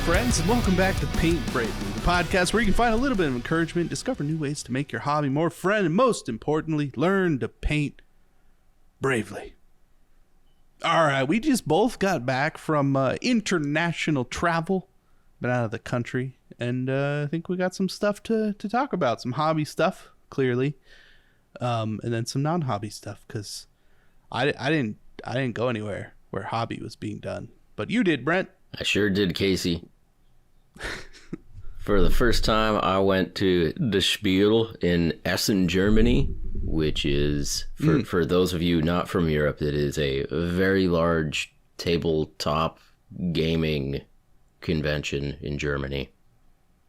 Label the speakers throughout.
Speaker 1: friends, and welcome back to Paint Bravely, the podcast where you can find a little bit of encouragement, discover new ways to make your hobby more fun, and most importantly, learn to paint bravely. All right, we just both got back from international travel, been out of the country, and I think we got some stuff to talk about, some hobby stuff, clearly, and then some non-hobby stuff, because I didn't go anywhere where hobby was being done, but you did, Brent.
Speaker 2: I sure did, Casey. For the first time, I went to the Spiel in Essen, Germany, which is, for those of you not from Europe, it is a very large tabletop gaming convention in Germany.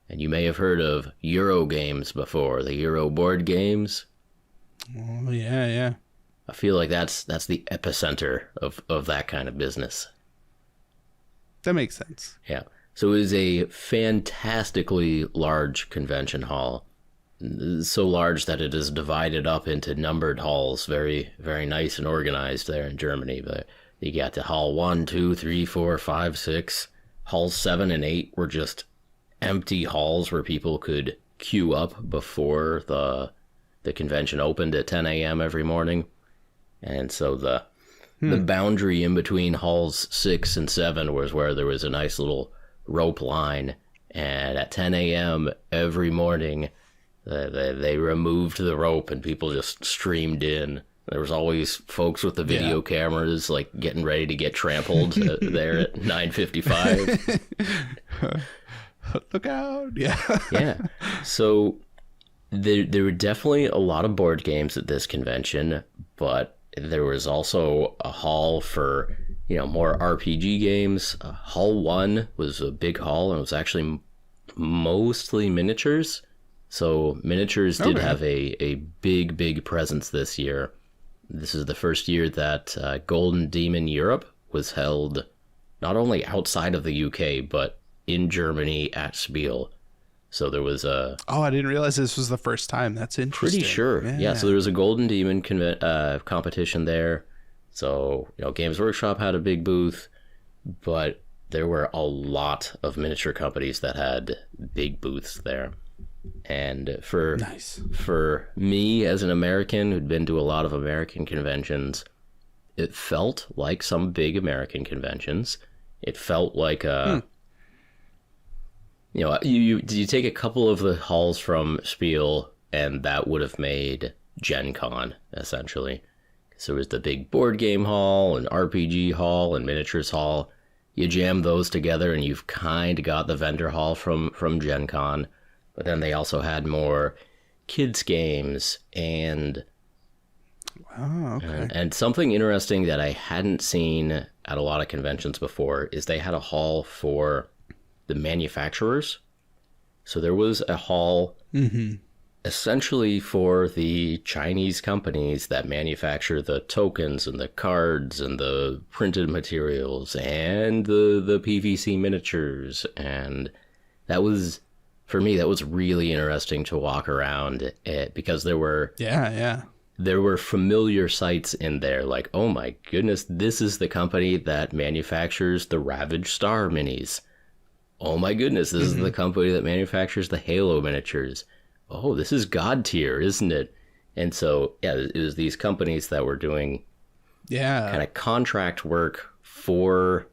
Speaker 2: And you may have heard of Euro games before, the Euro board games.
Speaker 1: Oh, yeah.
Speaker 2: I feel like that's the epicenter of that kind of business.
Speaker 1: That makes sense.
Speaker 2: Yeah. So it is a fantastically large convention hall. So large that it is divided up into numbered halls. Very, very nice and organized there in Germany. But you got to hall 1, 2, 3, 4, 5, 6. Halls 7 and 8 were just empty halls where people could queue up before the convention opened at 10 a.m. every morning. And so the boundary in between halls 6 and 7 was where there was a nice little rope line, and at 10 a.m. every morning they removed the rope and people just streamed in. There was always folks with the video cameras like getting ready to get trampled there at 9:55.
Speaker 1: Look out.
Speaker 2: Yeah. So there were definitely a lot of board games at this convention, but there was also a hall for, more RPG games. Hall 1 was a big hall, and it was actually mostly miniatures. So miniatures did have a big presence this year. This is the first year that Golden Demon Europe was held not only outside of the UK, but in Germany at Spiel. So there was a...
Speaker 1: Oh, I didn't realize this was the first time. That's interesting.
Speaker 2: Pretty sure. Yeah, so there was a Golden Demon competition there. So, Games Workshop had a big booth, but there were a lot of miniature companies that had big booths there. And for me as an American who'd been to a lot of American conventions, it felt like some big American conventions. It felt like you take a couple of the halls from Spiel, and that would have made Gen Con, essentially. So it was the big board game hall, and RPG hall, and miniatures hall. You jam those together, and you've kind of got the vendor hall from Gen Con. But then they also had more kids' games, and...
Speaker 1: Oh, okay.
Speaker 2: And something interesting that I hadn't seen at a lot of conventions before is they had a hall for the manufacturers. So there was a hall essentially for the Chinese companies that manufacture the tokens and the cards and the printed materials and the PVC miniatures. And that was, for me, that was really interesting to walk around because there were...
Speaker 1: Yeah.
Speaker 2: There were familiar sights in there, like, oh my goodness, this is the company that manufactures the Ravage Star minis. Oh my goodness, this is the company that manufactures the Halo miniatures. Oh, this is God tier, isn't it? And so, it was these companies that were doing kind of contract work for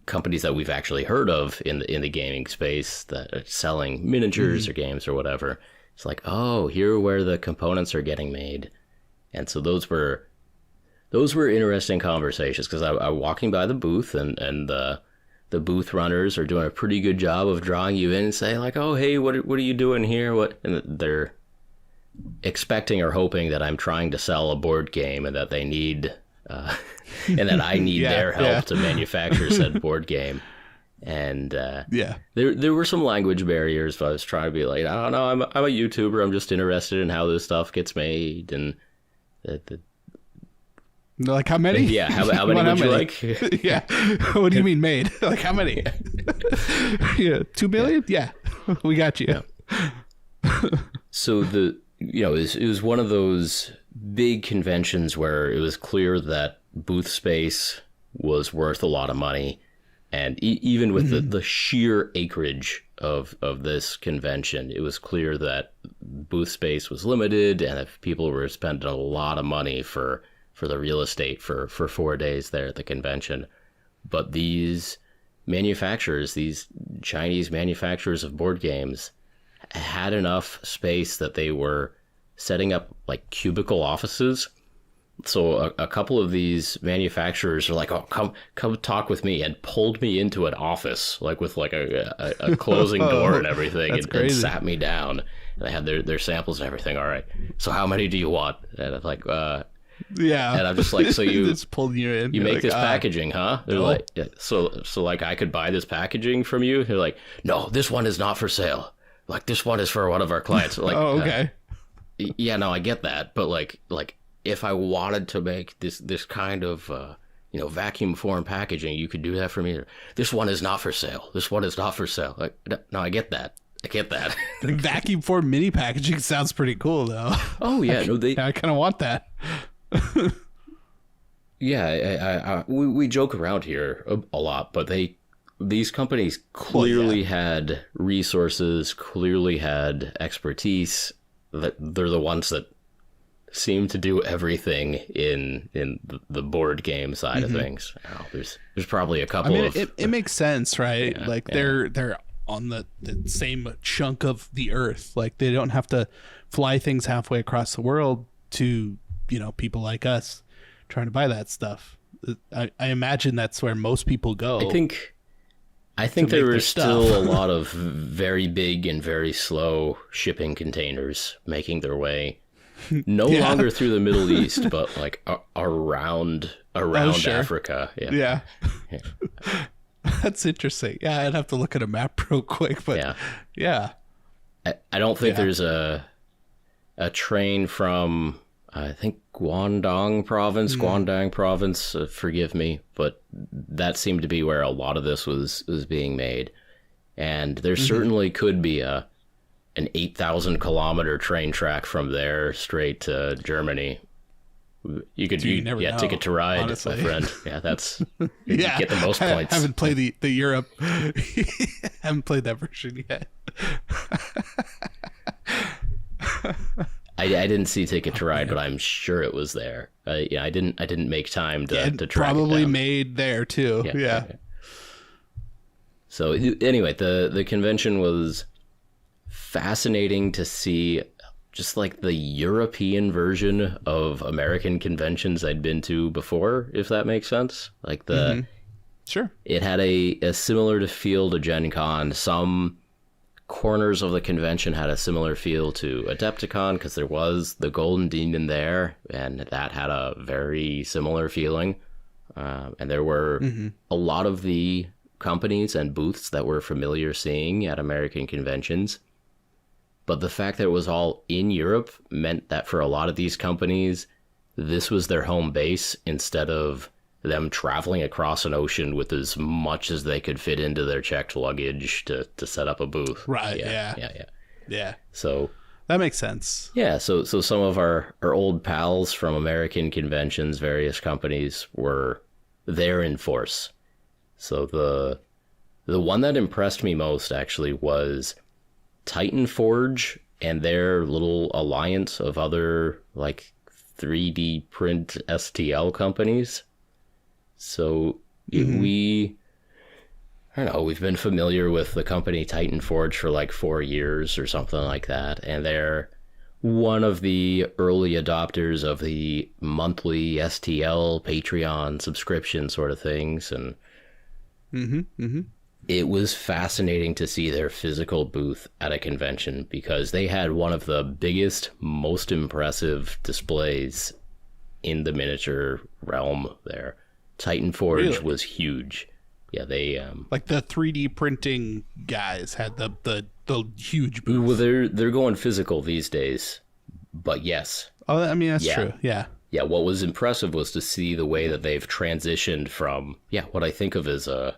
Speaker 2: companies that we've actually heard of in the gaming space that are selling miniatures or games or whatever. It's like, oh, here are where the components are getting made. And so those were interesting conversations, because I'm walking by the booth, and the booth runners are doing a pretty good job of drawing you in and saying, like, oh, hey, what are you doing here? And they're expecting or hoping that I'm trying to sell a board game, and that they need, and that I need their help to manufacture said board game. And there were some language barriers, but I was trying to be like, I don't know, I'm a YouTuber. I'm just interested in how this stuff gets made, and
Speaker 1: like, how many?
Speaker 2: Yeah, how many would you like?
Speaker 1: Yeah. What do you mean made? Like, how many? 2 million? Yeah, we got you.
Speaker 2: Yeah. So it was one of those big conventions where it was clear that booth space was worth a lot of money, And even with the sheer acreage of this convention, it was clear that booth space was limited, and if people were spending a lot of money for the real estate for 4 days there at the convention. But these manufacturers, these Chinese manufacturers of board games, had enough space that they were setting up like cubicle offices. So a couple of these manufacturers are like, oh, come talk with me, and pulled me into an office, like with like a closing door and everything, and sat me down. And they had their samples and everything. All right, so how many do you want? And I'm like,
Speaker 1: yeah.
Speaker 2: And I'm just like, so you
Speaker 1: just pulled you in.
Speaker 2: You
Speaker 1: You're
Speaker 2: make
Speaker 1: like,
Speaker 2: this packaging, huh? They're like, yeah, so like I could buy this packaging from you? They're like, no, this one is not for sale. Like, this one is for one of our clients. Like,
Speaker 1: oh, okay.
Speaker 2: Yeah, no, I get that, but like if I wanted to make this kind of vacuum form packaging, you could do that for me. This one is not for sale. This one is not for sale. Like, no, I get that.
Speaker 1: Vacuum form mini packaging sounds pretty cool, though.
Speaker 2: Oh yeah,
Speaker 1: I kind of want that.
Speaker 2: Yeah, we joke around here a lot, but these companies clearly had resources, clearly had expertise. That they're the ones that seem to do everything in the board game side of things. Oh, there's probably a couple of...
Speaker 1: It makes sense, right?
Speaker 2: Yeah,
Speaker 1: like they're on the same chunk of the earth. Like they don't have to fly things halfway across the world to, people like us trying to buy that stuff. I imagine that's where most people go.
Speaker 2: I think there were still a lot of very big and very slow shipping containers making their way no longer through the Middle East, but like around Africa.
Speaker 1: Yeah. That's interesting. Yeah, I'd have to look at a map real quick, but yeah.
Speaker 2: I don't think there's a train from, I think, Guangdong province, forgive me, but that seemed to be where a lot of this was being made. And there certainly could be an 8,000 kilometer train track from there straight to Germany. You could Ticket to Ride, honestly. My friend. Yeah, that's you get the most points.
Speaker 1: I haven't played the Europe. Haven't played that version yet.
Speaker 2: I didn't see Ticket to Ride, but I'm sure it was there. I didn't make time to track
Speaker 1: probably
Speaker 2: it down.
Speaker 1: Made there too. Yeah.
Speaker 2: So anyway, the convention was fascinating to see, just like the European version of American conventions I'd been to before, if that makes sense. Like
Speaker 1: Sure.
Speaker 2: It had a similar feel to Gen Con. Some corners of the convention had a similar feel to Adepticon because there was the Golden Demon there, and that had a very similar feeling. And there were a lot of the companies and booths that we're familiar seeing at American conventions. But the fact that it was all in Europe meant that for a lot of these companies, this was their home base instead of them traveling across an ocean with as much as they could fit into their checked luggage to set up a booth.
Speaker 1: Right, yeah.
Speaker 2: So
Speaker 1: that makes sense.
Speaker 2: Yeah, so some of our old pals from American conventions, various companies, were there in force. So the one that impressed me most actually was Titan Forge and their little alliance of other like 3D print STL companies. So we've been familiar with the company Titan Forge for like 4 years or something like that, and they're one of the early adopters of the monthly STL Patreon subscription sort of things, and it was fascinating to see their physical booth at a convention because they had one of the biggest, most impressive displays in the miniature realm there. Titan Forge was huge. Yeah, they
Speaker 1: like the 3D printing guys had the huge booth.
Speaker 2: Well, they're going physical these days, but yes.
Speaker 1: Oh, I mean that's true. Yeah.
Speaker 2: Yeah, what was impressive was to see the way that they've transitioned from what I think of as a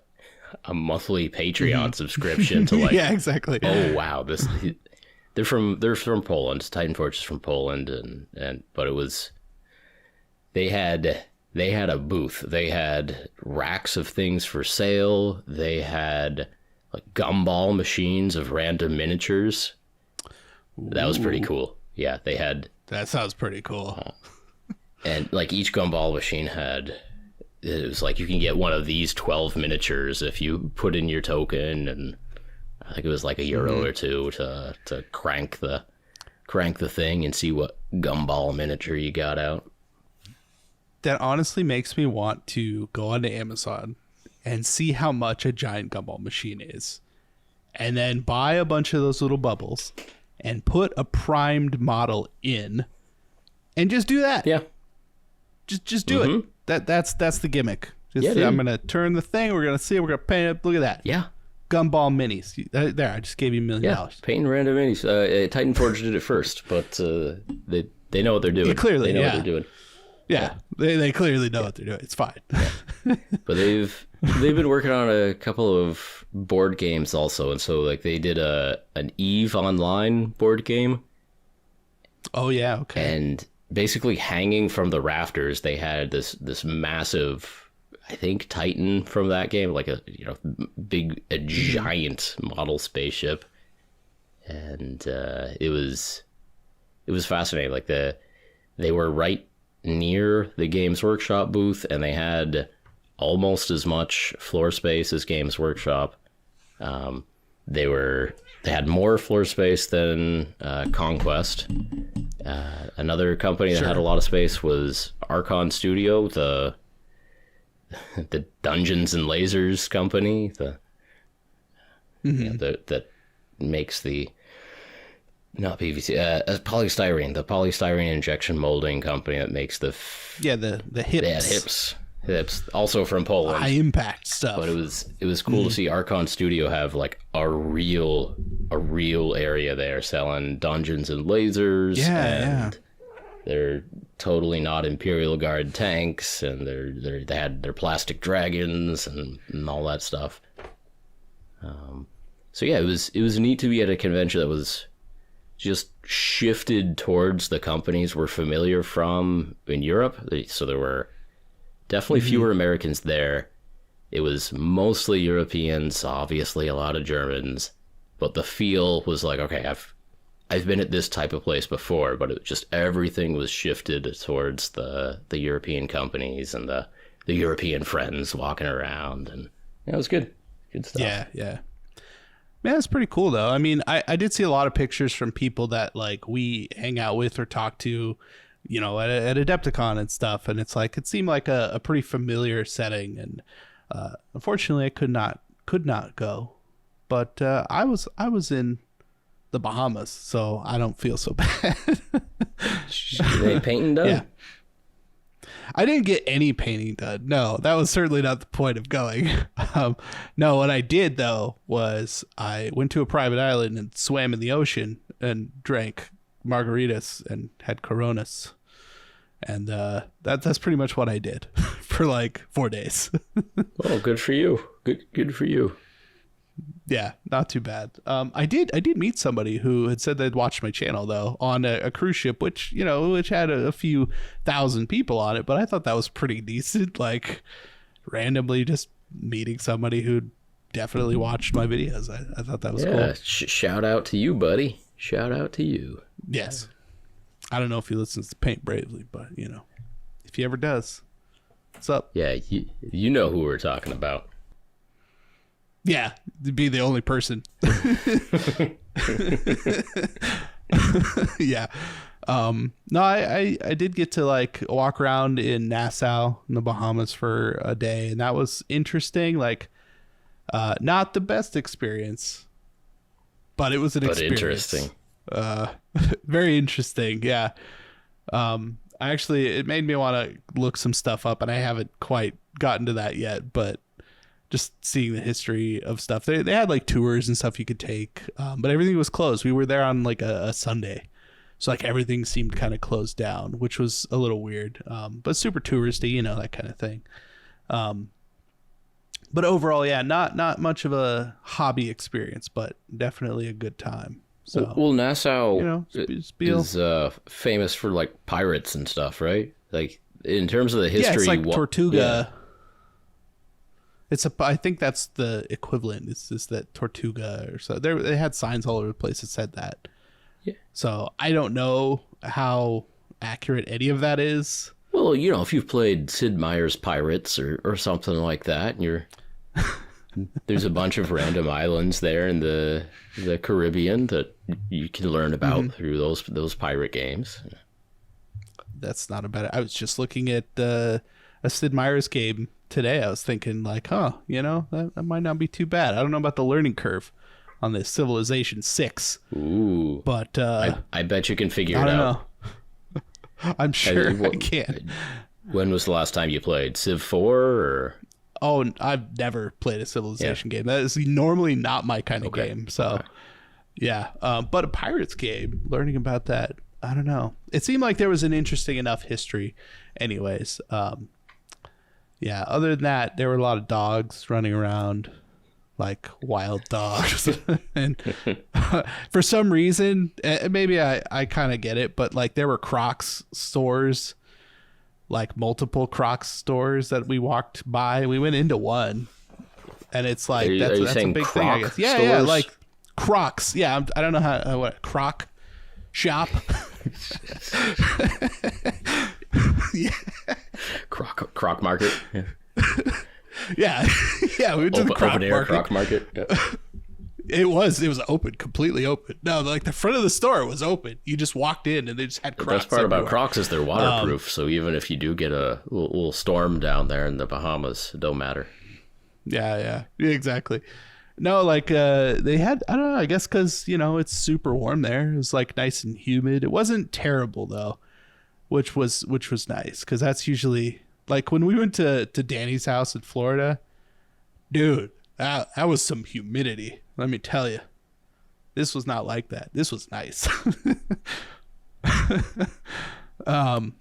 Speaker 2: monthly Patreon subscription to like
Speaker 1: yeah, exactly.
Speaker 2: Oh wow, they're from Poland. Titan Forge is from Poland, and but it was they had they had a booth. They had racks of things for sale. They had like gumball machines of random miniatures. That was pretty cool. Yeah, they had...
Speaker 1: That sounds pretty cool.
Speaker 2: And like each gumball machine had... It was like you can get one of these 12 miniatures if you put in your token, and I think it was like €1 or two to crank the thing and see what gumball miniature you got out.
Speaker 1: That honestly makes me want to go onto Amazon and see how much a giant gumball machine is, and then buy a bunch of those little bubbles and put a primed model in, and just do that.
Speaker 2: Yeah,
Speaker 1: just do it. That's the gimmick.
Speaker 2: Yeah,
Speaker 1: I'm gonna turn the thing. We're gonna see it. We're gonna paint it. Look at that.
Speaker 2: Yeah.
Speaker 1: Gumball minis. There, I just gave you $1 million.
Speaker 2: Yeah, painting random minis. Titan Forge did it first, but they know what they're doing.
Speaker 1: Yeah, clearly,
Speaker 2: they know what they're doing.
Speaker 1: Yeah, they clearly know what they're doing. It's fine.
Speaker 2: But they've been working on a couple of board games also, and so like they did an EVE Online board game.
Speaker 1: Oh yeah, okay.
Speaker 2: And basically hanging from the rafters, they had this massive, I think, Titan from that game, like a giant model spaceship, and it was fascinating. Like they were right near the Games Workshop booth, and they had almost as much floor space as Games Workshop. They had more floor space than Conquest. Another company that had a lot of space was Archon Studio, the Dungeons and Lasers company, that makes the not PVC, polystyrene, the polystyrene injection molding company that makes the
Speaker 1: hips.
Speaker 2: They had hips, also from Poland.
Speaker 1: High impact stuff.
Speaker 2: But it was cool to see Archon Studio have like a real area there selling Dungeons and Lasers.
Speaker 1: Yeah.
Speaker 2: They're totally not Imperial Guard tanks, and they had their plastic dragons and all that stuff. So yeah, it was neat to be at a convention that was just shifted towards the companies we're familiar from in Europe. So there were definitely fewer Americans there. It was mostly Europeans, obviously a lot of Germans, but the feel was like, okay, I've been at this type of place before, but it just everything was shifted towards the European companies and the European friends walking around, and it was good stuff.
Speaker 1: Yeah. Man, that's pretty cool though. I mean, I did see a lot of pictures from people that like we hang out with or talk to, at Adepticon and stuff, and it's like it seemed like a pretty familiar setting, and unfortunately I could not go, but I was in the Bahamas, so I don't feel so bad.
Speaker 2: Any painting done?
Speaker 1: Yeah. I didn't get any painting done. No, that was certainly not the point of going. No, what I did though was I went to a private island and swam in the ocean and drank margaritas and had Coronas, and that's pretty much what I did for like 4 days.
Speaker 2: Oh, good for you. Good for you.
Speaker 1: Yeah, not too bad. I did meet somebody who had said they'd watched my channel though on a cruise ship, which had a few thousand people on it, but I thought that was pretty decent. Like randomly just meeting somebody who'd definitely watched my videos. I thought that was cool.
Speaker 2: Shout out to you, buddy. Shout out to you.
Speaker 1: Yes. I don't know if he listens to Paint Bravely, but if he ever does, what's up?
Speaker 2: Yeah, you know who we're talking about.
Speaker 1: Yeah, to be the only person. Yeah. No, I did get to like walk around in Nassau in the Bahamas for a day, and that was interesting. Like, not the best experience, but it was an experience.
Speaker 2: Interesting.
Speaker 1: Very interesting. Yeah. Actually, it made me want to look some stuff up, and I haven't quite gotten to that yet, but just seeing the history of stuff. They had like tours and stuff you could take, but everything was closed. We were there on like a Sunday, so like everything seemed kind of closed down, which was a little weird, but super touristy, that kind of thing. But overall, yeah, not much of a hobby experience, but definitely a good time. So
Speaker 2: well, Nassau
Speaker 1: Spiel
Speaker 2: is famous for like pirates and stuff, right? Like in terms of the history,
Speaker 1: it's like Tortuga.
Speaker 2: Yeah.
Speaker 1: I think that's the equivalent. It's just that Tortuga or so. They had signs all over the place that said that.
Speaker 2: Yeah.
Speaker 1: So I don't know how accurate any of that is.
Speaker 2: Well, if you've played Sid Meier's Pirates or something like that, and there's a bunch of random islands there in the Caribbean that you can learn about through those pirate games.
Speaker 1: That's not a bad. I was just looking at a Sid Meier's game today. I was thinking like, that might not be too bad. I don't know about the learning curve on this Civilization 6.
Speaker 2: Ooh.
Speaker 1: But
Speaker 2: I bet you can figure
Speaker 1: I
Speaker 2: it
Speaker 1: don't
Speaker 2: out.
Speaker 1: know. I'm sure I can.
Speaker 2: When was the last time you played? Civ 4 or?
Speaker 1: Oh, I've never played a Civilization game. That is normally not my kind of game. So, yeah. But a Pirates game, learning about that, I don't know. It seemed like there was an interesting enough history anyways. Yeah, other than that, there were a lot of dogs running around, like wild dogs. And for some reason, maybe I kind of get it, but like there were Crocs stores, like multiple Crocs stores that we walked by. We went into one, and it's like, that's a big thing, I guess. Yeah, yeah, like Crocs. Yeah, I don't know what, Croc shop? Yeah.
Speaker 2: Croc market. Yeah.
Speaker 1: Yeah, we went to the Croc market.
Speaker 2: Croc market. Yeah.
Speaker 1: It was open, completely open. No, like the front of the store was open. You just walked in and they just had Crocs.
Speaker 2: The best part
Speaker 1: everywhere.
Speaker 2: about Crocs is they're waterproof. So even if you do get a little storm down there in the Bahamas, it don't matter.
Speaker 1: Yeah, exactly. No, like they had, I don't know, I guess because, it's super warm there. It was like nice and humid. It wasn't terrible though, which was nice, because that's usually like when we went to Danny's house in Florida, dude, that was some humidity. Let me tell you, this was not like that. This was nice. But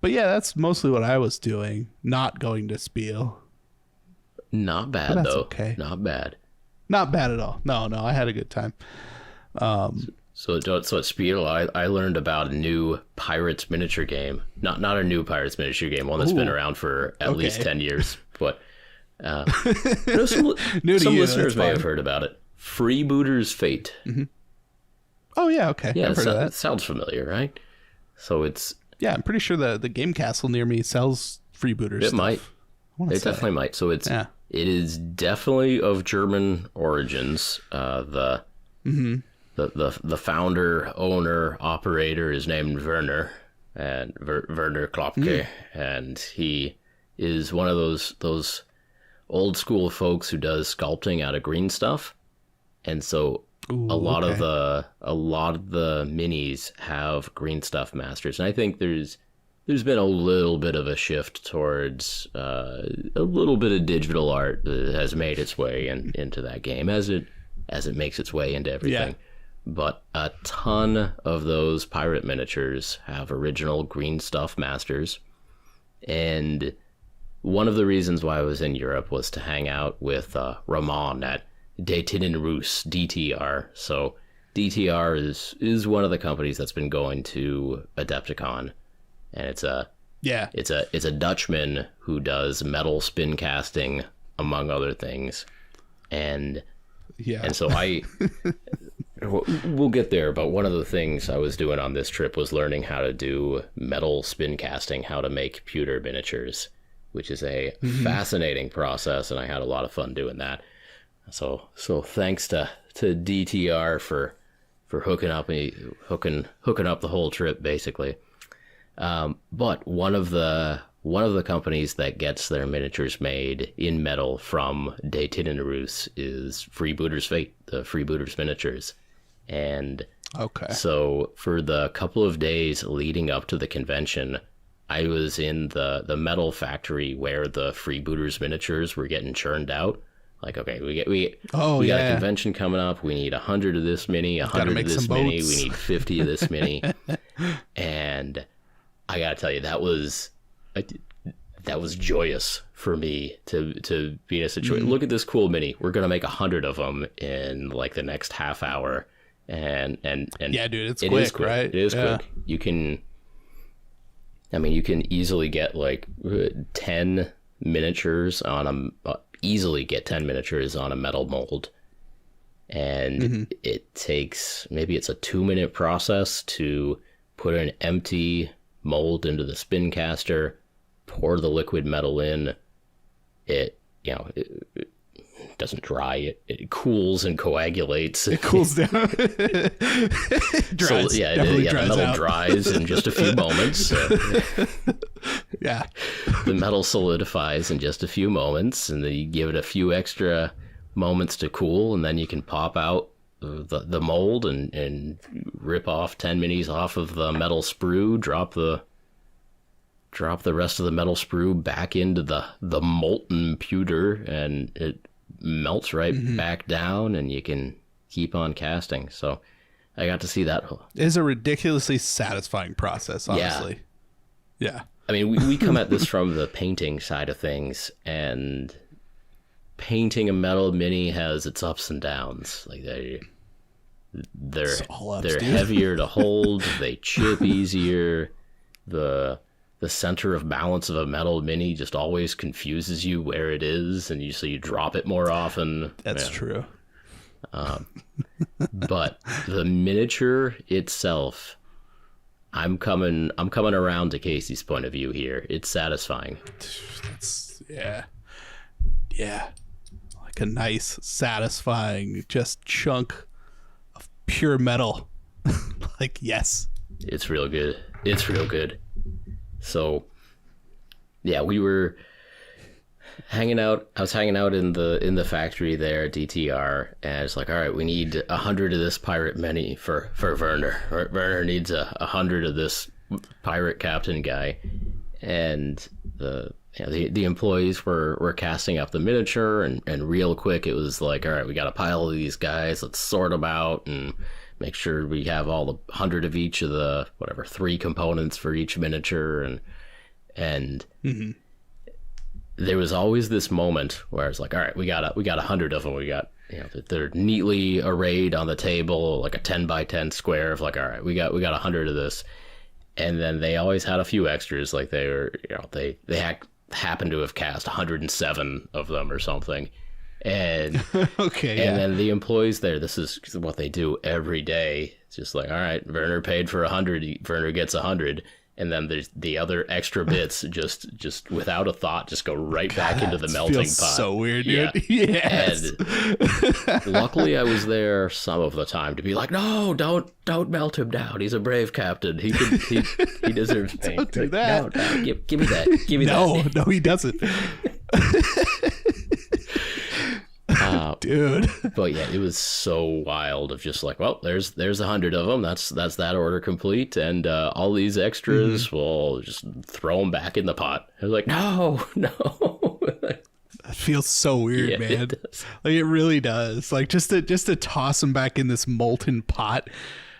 Speaker 1: yeah, that's mostly what I was doing. Not going to Spiel.
Speaker 2: Not bad though.
Speaker 1: Okay.
Speaker 2: Not bad.
Speaker 1: Not bad at all. No, I had a good time.
Speaker 2: So at Spiel, I learned about a new Pirates miniature game. Not a new Pirates miniature game, one that's been around for at least 10 years. But some listeners may have heard about it. Freebooter's Fate.
Speaker 1: Mm-hmm. Oh, yeah, okay.
Speaker 2: Yeah,
Speaker 1: I've heard of that.
Speaker 2: It sounds familiar, right? So it's...
Speaker 1: Yeah, I'm pretty sure the game castle near me sells freebooters.
Speaker 2: It might. It definitely might. So it's... Yeah. It is definitely of German origins. The founder, owner, operator is named Werner, and Werner Klopke, and he is one of those old school folks who does sculpting out of green stuff, and so a lot of the minis have green stuff masters, and I think there's been a little bit of a shift towards a little bit of digital art that has made its way into that game as it makes its way into everything. Yeah. But a ton of those pirate miniatures have original green stuff masters. And one of the reasons why I was in Europe was to hang out with Ramon at Détinenrusse, DTR. So DTR is one of the companies that's been going to Adepticon. And it's a Dutchman who does metal spin casting, among other things. And so we'll get there, but one of the things I was doing on this trip was learning how to do metal spin casting, how to make pewter miniatures, which is a fascinating process, and I had a lot of fun doing that. So thanks to DTR for hooking up the whole trip, basically. But one of the companies that gets their miniatures made in metal from Détinenrusse is Freebooter's Fate, the Freebooters miniatures. And so for the couple of days leading up to the convention, I was in the metal factory where the Freebooters miniatures were getting churned out. Like, okay, we got a convention coming up. We need 100 of this mini, 100 of this mini. We need 50 of this mini. And I gotta tell you, that was joyous for me to be in a situation. Look at this cool mini. We're gonna make 100 of them in like the next half hour, and
Speaker 1: yeah, dude, it is quick, right?
Speaker 2: It is quick. You can. I mean, you can easily get like 10 miniatures on easily get 10 miniatures on a metal mold. And it takes, maybe it's a 2-minute process to put an empty mold into the spin caster, pour the liquid metal in. It doesn't dry, it cools and coagulates.
Speaker 1: It cools down. It dries.
Speaker 2: So,
Speaker 1: Definitely dries
Speaker 2: the metal
Speaker 1: out.
Speaker 2: dries in just a few moments.
Speaker 1: Yeah.
Speaker 2: The metal solidifies in just a few moments, and then you give it a few extra moments to cool, and then you can pop out the mold and rip off 10 minis off of the metal sprue, drop the rest of the metal sprue back into the molten pewter, and it melts right back down, and you can keep on casting. So I got to see that.
Speaker 1: It is a ridiculously satisfying process, honestly. Yeah.
Speaker 2: I mean, we come at this from the painting side of things, and painting a metal mini has its ups and downs. Like they're heavier to hold, they chip easier. The center of balance of a metal mini just always confuses you where it is, and so you drop it more often.
Speaker 1: That's true.
Speaker 2: But the miniature itself, I'm coming around to Casey's point of view here. It's satisfying.
Speaker 1: Yeah. Like a nice, satisfying, just chunk of pure metal. Like, yes.
Speaker 2: It's real good. It's real good. So, yeah, we were hanging out. I was hanging out in the factory there at DTR, and it's like, all right, we need 100 of this pirate mini for Werner. Werner needs 100 of this pirate captain guy, and the employees were casting up the miniature, and real quick it was like, all right, we got a pile of these guys. Let's sort them out and make sure we have all the 100 of each of the 3 components for each miniature, and there was always this moment where it's like, all right, we got 100 of them. We got, they're neatly arrayed on the table, like a 10 by 10 square of like, all right, we got 100 of this. And then they always had a few extras, like they were, they happened to have cast 107 of them or something. And and then the employees there, this is what they do every day. It's just like, all right, Werner paid for 100, Werner gets 100. And then there's the other extra bits, just without a thought, just go right back into the melting pot.
Speaker 1: So weird, dude. Yeah. Yes.
Speaker 2: And luckily, I was there some of the time to be like, no, don't melt him down. He's a brave captain. He deserves paint.
Speaker 1: Don't do that.
Speaker 2: No, give me that. Give me that.
Speaker 1: No, he doesn't. Dude.
Speaker 2: But yeah, it was so wild of just like, well, there's 100 of them. That's that order complete, and all these extras, we'll just throw them back in the pot. I was like, no.
Speaker 1: That feels so weird, man.
Speaker 2: It does.
Speaker 1: Like, it really does. Like, just to toss them back in this molten pot.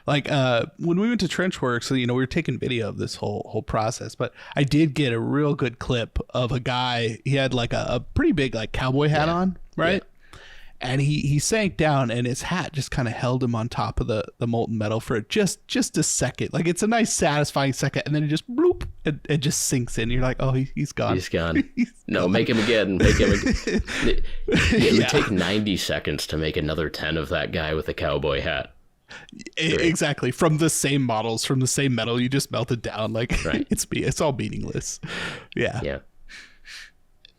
Speaker 1: Like, when we went to Trenchworks, so, we were taking video of this whole process, but I did get a real good clip of a guy. He had like a pretty big like cowboy hat on, right? Yeah. And he sank down, and his hat just kind of held him on top of the molten metal for just a second. Like, it's a nice, satisfying second, and then it just bloop, and just sinks in. You're like, oh, he's gone.
Speaker 2: He's gone. No, make him again. It would take 90 seconds to make another 10 of that guy with the cowboy hat.
Speaker 1: Exactly. From the same models, from the same metal, you just melt it down. Like,
Speaker 2: right.
Speaker 1: It's all meaningless. Yeah.
Speaker 2: Yeah.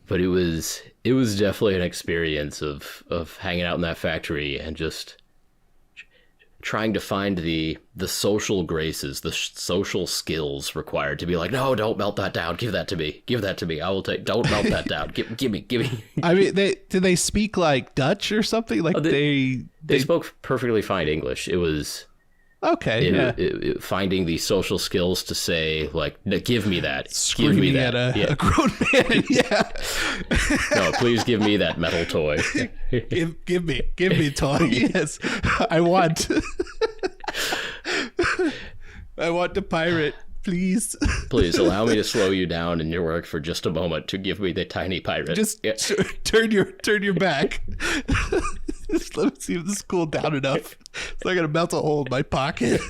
Speaker 2: But it was definitely an experience of hanging out in that factory and just trying to find the social graces, the social skills required to be like, no, don't melt that down. Give that to me. I will take. Don't melt that down. Give me.
Speaker 1: I mean, did they speak like Dutch or something? Like
Speaker 2: they spoke perfectly fine English. It was.
Speaker 1: Okay.
Speaker 2: Finding the social skills to say, like, no, give me that.
Speaker 1: Screaming
Speaker 2: give me that.
Speaker 1: At a grown man. Yeah.
Speaker 2: No, please give me that metal toy.
Speaker 1: give me toy. Yes, I want. I want the pirate. Please.
Speaker 2: Please allow me to slow you down in your work for just a moment to give me the tiny pirate.
Speaker 1: Just turn your back. Just let me see if this is cooled down enough. It's not gonna melt a hole in my pocket.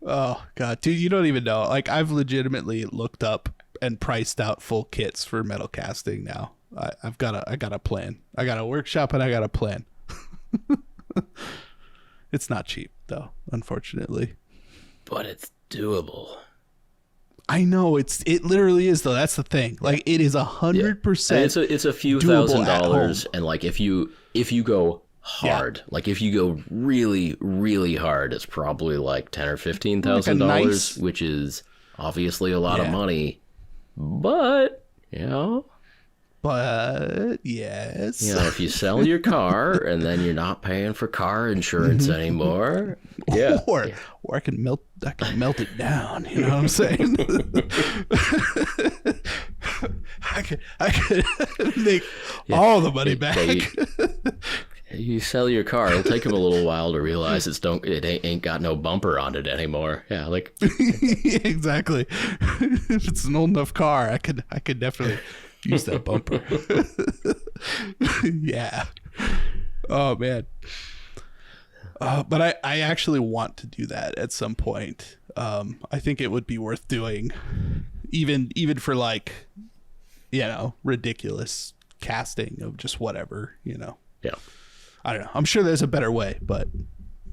Speaker 1: Oh god, dude, you don't even know. Like, I've legitimately looked up and priced out full kits for metal casting now. I got a plan. I got a workshop and I got a plan. It's not cheap though, unfortunately.
Speaker 2: But it's doable.
Speaker 1: I know it literally is though. That's the thing. Like, it is 100%.
Speaker 2: It's a few $1,000s, and like if you go hard, like if you go really, really hard, it's probably like $10,000 or $15,000, which is obviously a lot of money. But
Speaker 1: But yes,
Speaker 2: if you sell your car and then you're not paying for car insurance anymore,
Speaker 1: or I can melt it down. You know what I'm saying? I could make all the money back.
Speaker 2: You sell your car, it'll take them a little while to realize it ain't got no bumper on it anymore. Yeah, like
Speaker 1: exactly. If it's an old enough car, I could definitely use that bumper. Yeah. Oh man. But I actually want to do that at some point. I think it would be worth doing, even for like, ridiculous casting of just whatever, Yeah. I don't know. I'm sure there's a better way, but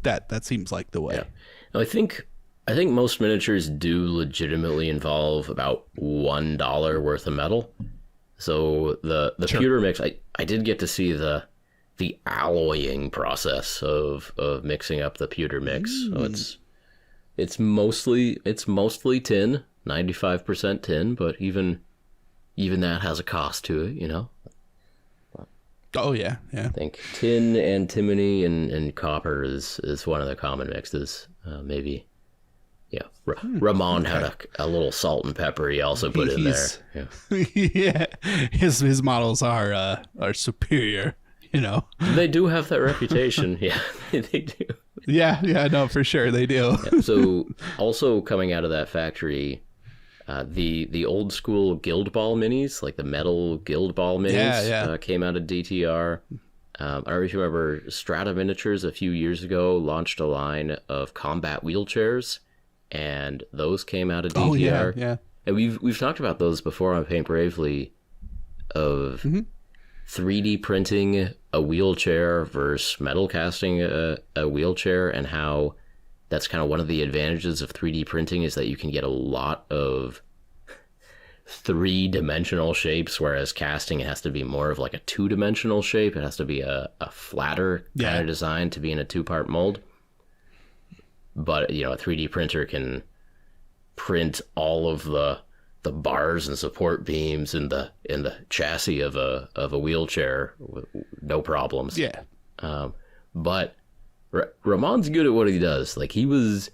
Speaker 1: that seems like the way.
Speaker 2: Yeah. No, I think most miniatures do legitimately involve about $1 worth of metal. So the pewter mix, I did get to see the alloying process of mixing up the pewter mix. So it's mostly tin, 95% tin, but even that has a cost to it,
Speaker 1: Oh yeah.
Speaker 2: I think tin, antimony, and copper is one of the common mixes. Maybe, Ramon had a little salt and pepper he also put in there.
Speaker 1: Yeah, his models are superior.
Speaker 2: They do have that reputation. Yeah, they do.
Speaker 1: Yeah, no, for sure they do.
Speaker 2: So also coming out of that factory, the old school Guild Ball minis, like the metal Guild Ball minis, came out of DTR. I don't know if you remember, Strata Miniatures a few years ago launched a line of combat wheelchairs, and those came out of DTR.
Speaker 1: Oh yeah.
Speaker 2: And we've talked about those before on Paint Bravely, of 3D printing a wheelchair versus metal casting a wheelchair, and how that's kind of one of the advantages of 3D printing is that you can get a lot of three-dimensional shapes, whereas casting, it has to be more of like a two-dimensional shape. It has to be a flatter kind of design to be in a two-part mold. But, a 3D printer can print all of the bars and support beams in the chassis of a wheelchair with no problems.
Speaker 1: Yeah.
Speaker 2: But Ramon's good at what he does. Like, he was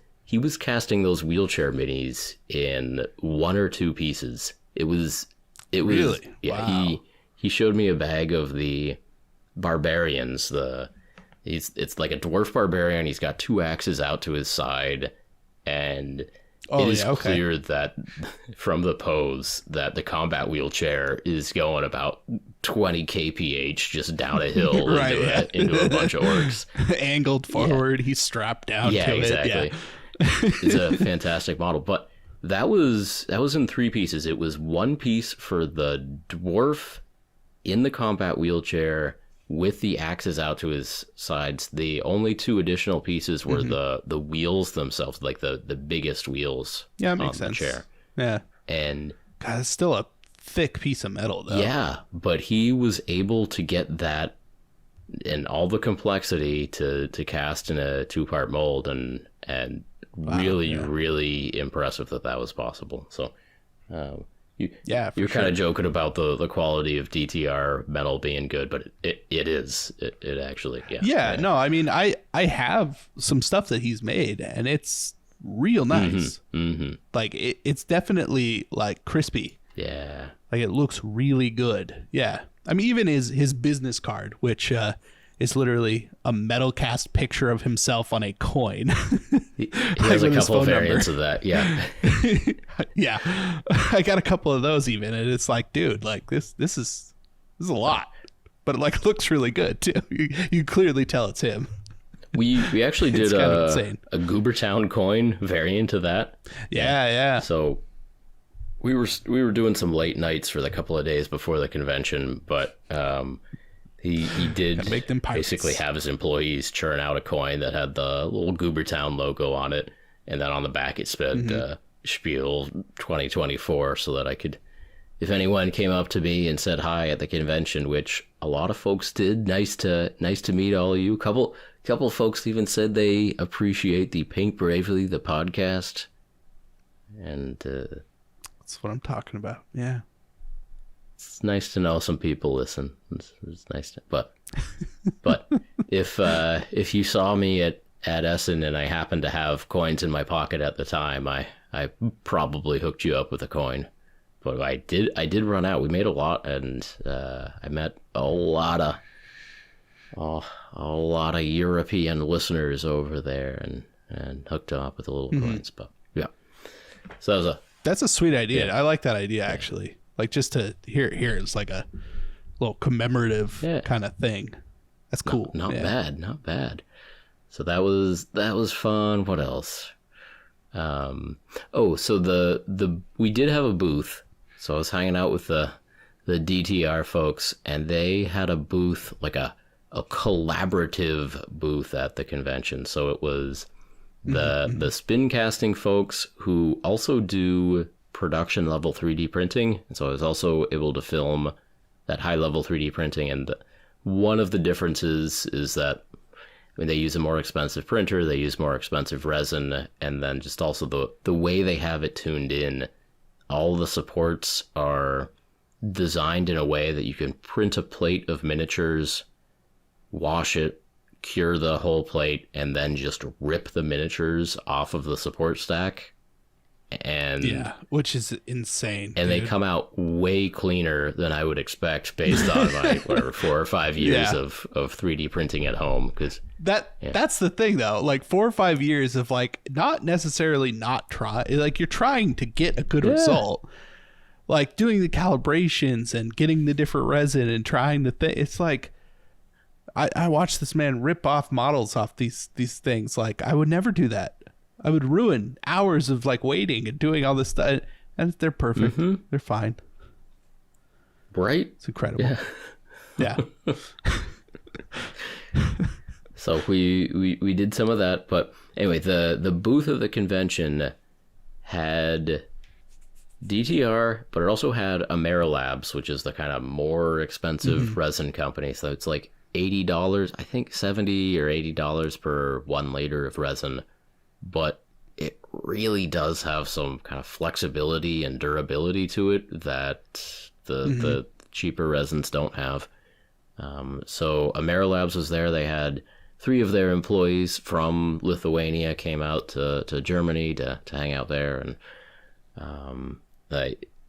Speaker 2: casting those wheelchair minis in one or two pieces. It was
Speaker 1: really?
Speaker 2: Yeah.
Speaker 1: Wow.
Speaker 2: He showed me a bag of the barbarians. It's like a dwarf barbarian. He's got two axes out to his side, and it is clear that from the pose that the combat wheelchair is going about 20 kph just down a hill into a bunch of orcs.
Speaker 1: Angled forward, he's strapped down to
Speaker 2: exactly.
Speaker 1: it.
Speaker 2: It's a fantastic model. But that was in three pieces. It was one piece for the dwarf in the combat wheelchair with the axes out to his sides. The only two additional pieces were the wheels themselves, like the biggest wheels
Speaker 1: on makes sense.
Speaker 2: The chair.
Speaker 1: Yeah.
Speaker 2: And
Speaker 1: God, it's still a thick piece of metal though.
Speaker 2: Yeah, but he was able to get that and all the complexity to cast in a two-part mold, and really impressive that was possible. So you're kind of joking about the quality of DTR metal being good, but it is. It actually,
Speaker 1: no, I mean, I have some stuff that he's made, and it's real nice. Like, it's definitely, like, crispy.
Speaker 2: Yeah.
Speaker 1: Like, it looks really good. Yeah. I mean, even his business card, which is literally a metal cast picture of himself on a coin.
Speaker 2: He has a couple of variants of that, yeah.
Speaker 1: Yeah. I got a couple of those even, and it's like, dude, like, this is a lot. But it, like, looks really good too. You clearly tell it's him.
Speaker 2: We actually did
Speaker 1: insane.
Speaker 2: A Goobertown coin variant of that.
Speaker 1: Yeah.
Speaker 2: So we were doing some late nights for the couple of days before the convention, but he did
Speaker 1: make them
Speaker 2: basically have his employees churn out a coin that had the little Goobertown logo on it, and then on the back it said Spiel 2024, so that I could, if anyone came up to me and said hi at the convention, which a lot of folks did, nice to meet all of you. Couple folks even said they appreciate the Paint Bravely, the podcast, and
Speaker 1: that's what I'm talking about. Yeah,
Speaker 2: it's nice to know some people listen. It's nice to, but if you saw me at Essen and I happened to have coins in my pocket at the time, I probably hooked you up with a coin. But I did run out. We made a lot, and I met a lot of European listeners over there, and hooked them up with the little coins. But yeah, so
Speaker 1: that's a sweet idea. I like that idea actually. Like just to here it's like a little commemorative kind of thing. That's cool.
Speaker 2: Not bad. So that was fun. What else? So we did have a booth. So I was hanging out with the DTR folks, and they had a booth, like a collaborative booth at the convention. So it was the spin casting folks who also do production level 3D printing. And so I was also able to film that high level 3D printing. And one of the differences is that they use a more expensive printer, they use more expensive resin, and then just also the way they have it tuned in, all the supports are designed in a way that you can print a plate of miniatures, wash it, cure the whole plate, and then just rip the miniatures off of the support stack. And
Speaker 1: which is insane.
Speaker 2: And they come out way cleaner than I would expect based on my 4 or 5 years of 3D printing at home. Because
Speaker 1: that's the thing though, like 4 or 5 years of like not necessarily not try, like you're trying to get a good result, like doing the calibrations and getting the different resin and trying the thing. It's like I watched this man rip off models off these things. Like I would never do that. I would ruin hours of like waiting and doing all this stuff, and they're perfect. They're fine.
Speaker 2: Right?
Speaker 1: It's incredible. Yeah.
Speaker 2: So we did some of that, but anyway, the booth of the convention had DTR, but it also had Amerilabs, which is the kind of more expensive resin company. So it's like $80, I think $70 or $80 per 1 liter of resin. But it really does have some kind of flexibility and durability to it that the cheaper resins don't have. So Amerilabs was there. They had 3 of their employees from Lithuania came out to Germany to hang out there. And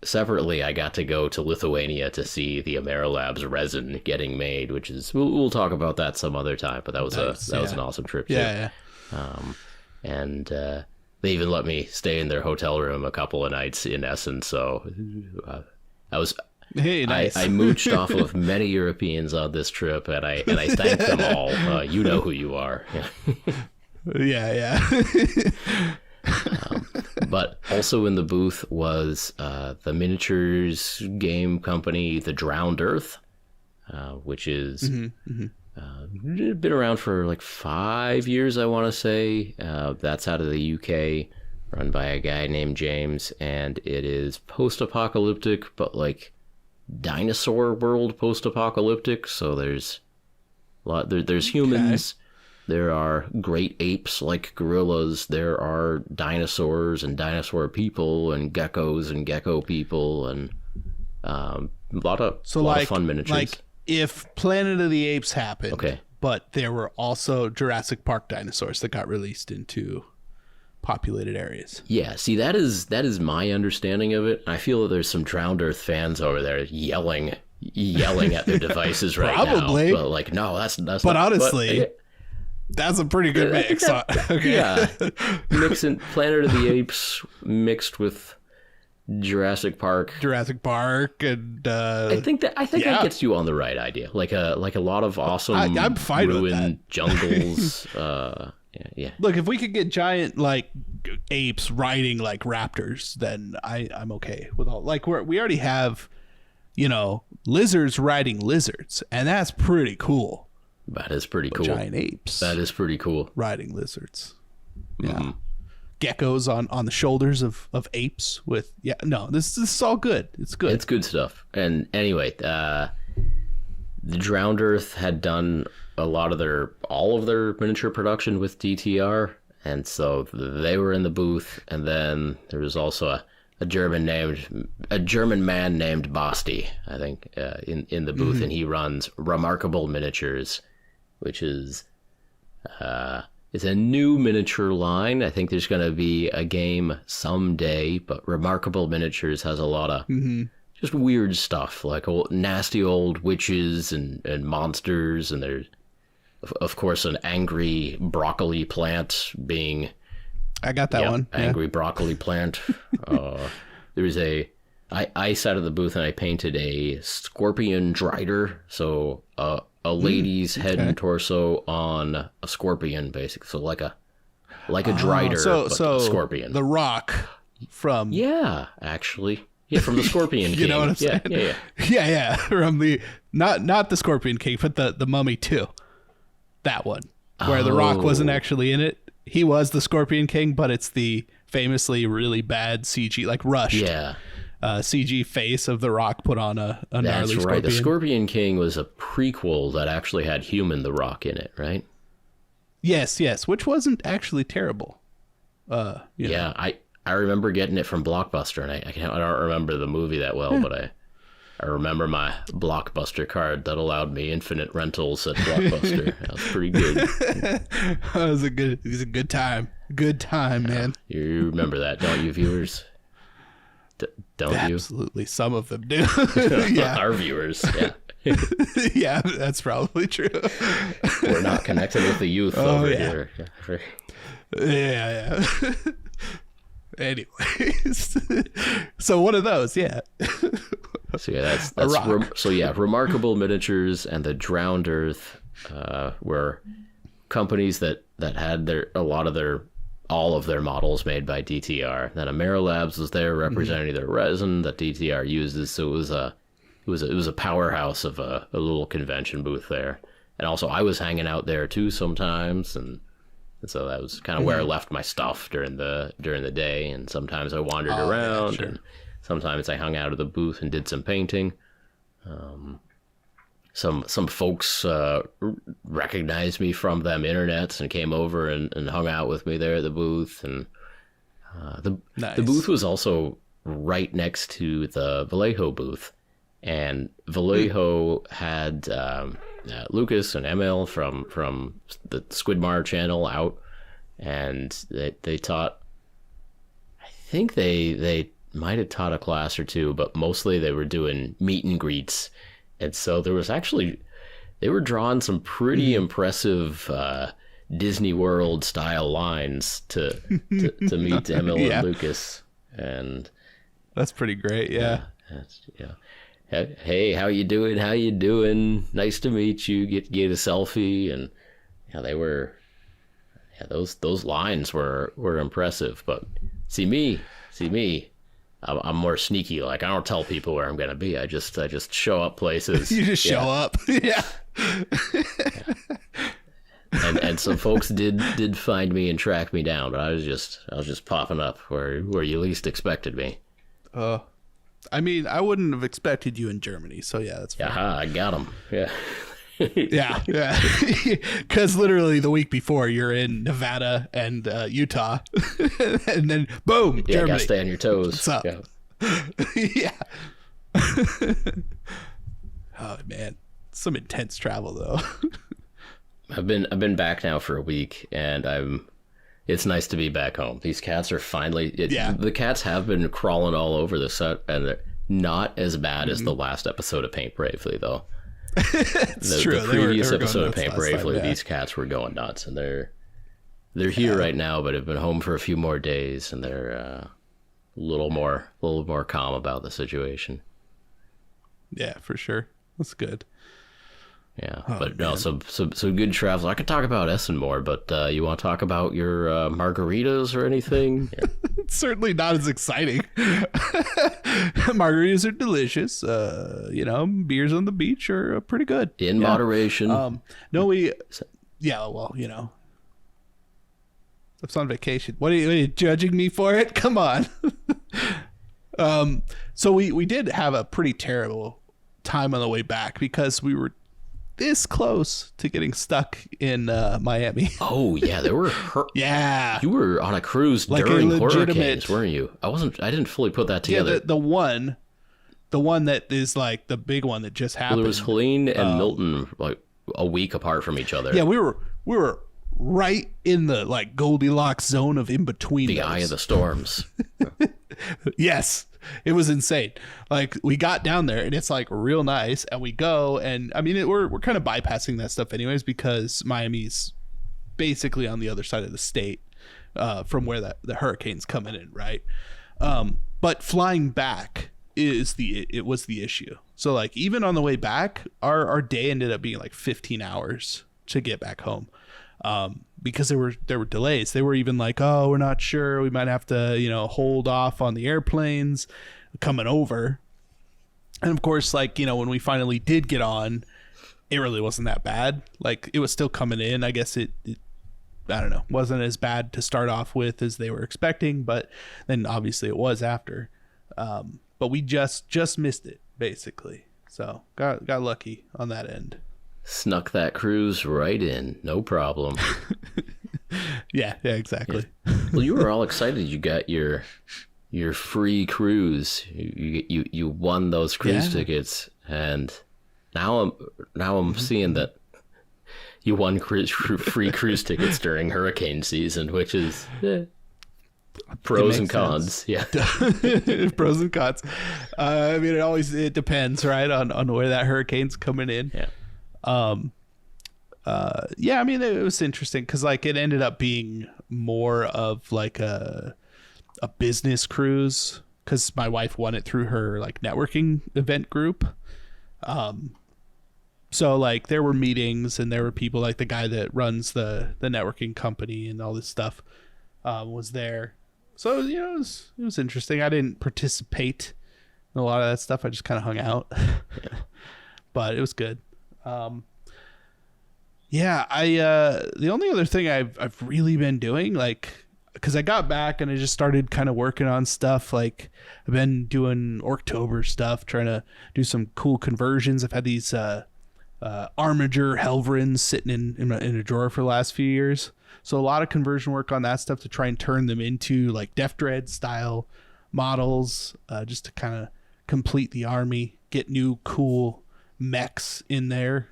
Speaker 2: separately, I got to go to Lithuania to see the Amerilabs resin getting made, which is, we'll talk about that some other time, but that was was an awesome trip too. And they even let me stay in their hotel room a couple of nights in Essen. So nice. I mooched off of many Europeans on this trip, and I thank them all. You know who you are.
Speaker 1: Yeah.
Speaker 2: But also in the booth was the miniatures game company, The Drowned Earth, which is been around for like 5 years, I want to say. That's out of the UK, run by a guy named James, and it is post-apocalyptic, but like dinosaur world post-apocalyptic. So there's humans. There are great apes like gorillas. There are dinosaurs and dinosaur people and geckos and gecko people, and a lot of fun miniatures.
Speaker 1: Like if Planet of the Apes happened, but there were also Jurassic Park dinosaurs that got released into populated areas.
Speaker 2: Yeah, see, that is my understanding of it. I feel that there's some Drowned Earth fans over there yelling at their devices right now.
Speaker 1: Probably.
Speaker 2: But like, no, that's
Speaker 1: but
Speaker 2: not,
Speaker 1: honestly, that's a pretty good mix.
Speaker 2: Yeah. Mixing Planet of the Apes mixed with Jurassic Park.
Speaker 1: And
Speaker 2: I think that gets you on the right idea. Like a lot of awesome
Speaker 1: I'm fine with that.
Speaker 2: Jungles. Yeah.
Speaker 1: Look, if we could get giant like apes riding like raptors, then I'm okay with all. Like we already have, lizards riding lizards, and that's pretty cool.
Speaker 2: That is pretty cool.
Speaker 1: Giant apes.
Speaker 2: That is pretty cool.
Speaker 1: Riding lizards. Yeah. Geckos on the shoulders of apes with this is all good. It's good.
Speaker 2: It's good stuff. And anyway, the Drowned Earth had done all of their miniature production with DTR, and so they were in the booth. And then there was also a German man named Basti, I think, in the booth, and he runs Remarkable Miniatures, which is it's a new miniature line. I think there's going to be a game someday, but Remarkable Miniatures has a lot of just weird stuff, like nasty old witches and monsters, and there's of course an angry broccoli plant being.
Speaker 1: I got that one.
Speaker 2: Angry broccoli plant. There was I sat at the booth and I painted a scorpion drider, so a lady's head and torso on a scorpion, basically. So like a drider, but a scorpion.
Speaker 1: The Rock from
Speaker 2: actually. Yeah, from the Scorpion King.
Speaker 1: You know what I'm saying? Yeah. From the not the Scorpion King, but the Mummy 2. That one. Where The Rock wasn't actually in it. He was the Scorpion King, but it's the famously really bad CG, like rushed. CG face of The Rock put on a gnarly
Speaker 2: That's right.
Speaker 1: scorpion.
Speaker 2: The Scorpion King was a prequel that actually had Human the Rock in it, right?
Speaker 1: Yes, which wasn't actually terrible.
Speaker 2: I remember getting it from Blockbuster, and I don't remember the movie that well, but I remember my Blockbuster card that allowed me infinite rentals at Blockbuster. That was pretty good.
Speaker 1: It was a good time. Good time, man.
Speaker 2: You remember that, don't you, viewers? Don't you?
Speaker 1: Absolutely. Some of them do.
Speaker 2: Our viewers,
Speaker 1: yeah, that's probably true.
Speaker 2: We're not connected with the youth over here.
Speaker 1: Yeah. Anyways, so one of those,
Speaker 2: So Remarkable Miniatures and the Drowned Earth were companies that had all of their models made by DTR. Then Amero Labs was there representing their resin that DTR uses. So it was a powerhouse of a little convention booth there. And also I was hanging out there too sometimes, and so that was kind of where I left my stuff during the day. And sometimes I wandered around, and sometimes I hung out at the booth and did some painting. Some folks recognized me from them internets and came over and hung out with me there at the booth. And the booth was also right next to the Vallejo booth, and Vallejo had Lucas and Emil from the Squidmar channel out, and they taught. I think they might have taught a class or two, but mostly they were doing meet and greets. And so they were drawing some pretty impressive Disney World style lines to meet Emil and Lucas, and
Speaker 1: that's pretty great.
Speaker 2: Hey, how you doing? How you doing? Nice to meet you. Get a selfie, and they were. Those lines were impressive. But see me. I'm more sneaky. Like, I don't tell people where I'm gonna be. I just show up places.
Speaker 1: You just show up. Yeah.
Speaker 2: And some folks did find me and track me down, but I was just popping up where you least expected me.
Speaker 1: I mean, I wouldn't have expected you in Germany, so yeah, that's fair.
Speaker 2: I got them. Yeah.
Speaker 1: yeah. Because literally the week before you're in Nevada and Utah, and then boom, Germany.
Speaker 2: Gotta stay on your toes.
Speaker 1: What's up? Yeah. Oh man, some intense travel though.
Speaker 2: I've been back now for a week, and it's nice to be back home. These cats are finally. The cats have been crawling all over the set, and they're not as bad as the last episode of Paint Bravely though.
Speaker 1: It's true.
Speaker 2: The previous episode of Paint Bravely, these cats were going nuts, and they're here right now, but have been home for a few more days, and they're little more calm about the situation.
Speaker 1: Yeah, for sure. That's good.
Speaker 2: Yeah,
Speaker 1: Oh,
Speaker 2: but
Speaker 1: man.
Speaker 2: no, so good travel. I could talk about Essen more, but you want to talk about your margaritas or anything?
Speaker 1: It's certainly not as exciting. Margaritas are delicious. Beers on the beach are pretty good.
Speaker 2: In moderation.
Speaker 1: No, yeah, well, it's on vacation. What are you judging me for it? Come on. So we did have a pretty terrible time on the way back because we were this close to getting stuck in Miami.
Speaker 2: Oh yeah, there were.
Speaker 1: Yeah,
Speaker 2: you were on a cruise
Speaker 1: like
Speaker 2: during
Speaker 1: a legitimate
Speaker 2: hurricanes, weren't you? I didn't fully put that together.
Speaker 1: Yeah, the one that is like the big one that just happened.
Speaker 2: Well, there was Helene and Milton like a week apart from each other.
Speaker 1: Yeah, we were right in the like Goldilocks zone of in between.
Speaker 2: The eye of the storms.
Speaker 1: Yes. It was insane. Like we got down there and it's like real nice, and we go, and I mean we're kind of bypassing that stuff anyways because Miami's basically on the other side of the state from where the hurricane's coming in, right? But flying back it was the issue. So like even on the way back, our day ended up being like 15 hours to get back home. Because there were delays. They were even like, oh, we're not sure. We might have to, hold off on the airplanes coming over. And of course, like, when we finally did get on, it really wasn't that bad. Like it was still coming in. I guess it I don't know, wasn't as bad to start off with as they were expecting, but then obviously it was after. But we just missed it basically. So got lucky on that end.
Speaker 2: Snuck that cruise right in, no problem.
Speaker 1: Yeah, exactly.
Speaker 2: Yeah. Well, you were all excited. You got your free cruise. You won those cruise tickets, and now I'm seeing that you won free cruise tickets during hurricane season, which is pros and cons.
Speaker 1: Sense.
Speaker 2: Yeah,
Speaker 1: pros and cons. I mean, it depends, right, on where that hurricane's coming in.
Speaker 2: Yeah.
Speaker 1: I mean, it was interesting because like it ended up being more of like a business cruise because my wife won it through her like networking event group. So like there were meetings and there were people like the guy that runs the networking company and all this stuff was there. So it was interesting. I didn't participate in a lot of that stuff. I just kind of hung out. Yeah. But it was good. The only other thing I've really been doing, like, because I got back and I just started kind of working on stuff. Like I've been doing Orktober stuff, trying to do some cool conversions. I've had these Armiger Helvrins sitting in a drawer for the last few years. So a lot of conversion work on that stuff to try and turn them into like Def Dread style models, just to kind of complete the army, get new cool mechs in there.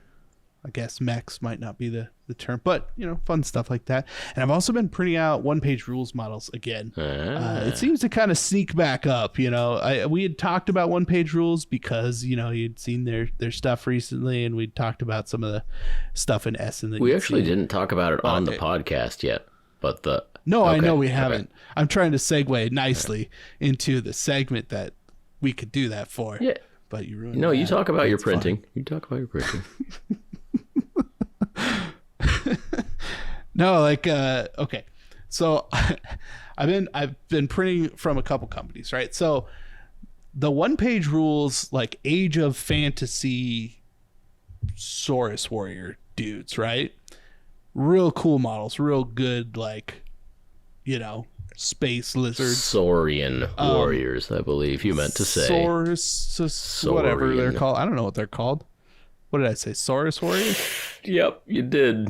Speaker 1: I guess mechs might not be the term, but fun stuff like that. And I've also been printing out one-page rules models again. It seems to kind of sneak back up. We had talked about one-page rules because you'd seen their stuff recently, and we'd talked about some of the stuff in Essen that
Speaker 2: we actually didn't talk about it on the podcast yet. But
Speaker 1: I know we haven't. Okay. I'm trying to segue nicely into the segment that we could do that for.
Speaker 2: Yeah.
Speaker 1: But you ruined
Speaker 2: No,
Speaker 1: that.
Speaker 2: you talk about your printing.
Speaker 1: Fine.
Speaker 2: You talk about your printing.
Speaker 1: No, okay. So I've been printing from a couple companies, right? So the one-page rules, like Age of Fantasy Saurus Warrior dudes, right? Real cool models, real good, like, space lizards.
Speaker 2: Saurian warriors, I believe you meant to say.
Speaker 1: Saurus, whatever they're called. I don't know what they're called. What did I say? Saurus warriors?
Speaker 2: Yep, you did.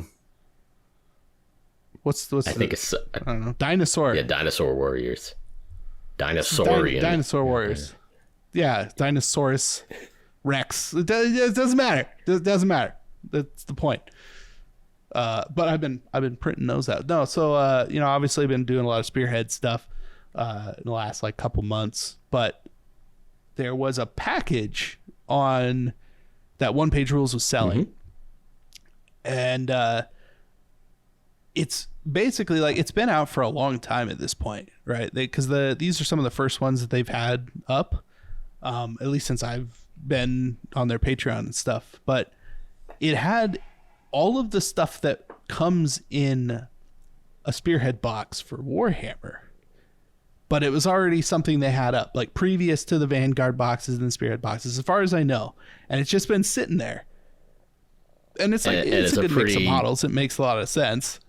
Speaker 1: What's
Speaker 2: I think it's
Speaker 1: I don't know. Dinosaur.
Speaker 2: Yeah, dinosaur warriors. Dinosaurian.
Speaker 1: Dinosaur warriors. Yeah, Dinosaurus Rex. It doesn't matter. It doesn't matter. That's the point. But I've been printing those out. No, so obviously I've been doing a lot of Spearhead stuff in the last like couple months, but there was a package on that one-page rules was selling. Mm-hmm. And it's basically, like, it's been out for a long time at this point, right? Because these are some of the first ones that they've had up, at least since I've been on their Patreon and stuff. But it had all of the stuff that comes in a Spearhead box for Warhammer, but it was already something they had up, like, previous to the Vanguard boxes and the Spearhead boxes, as far as I know. And it's just been sitting there. And it's like, it's a good mix of models. It makes a lot of sense.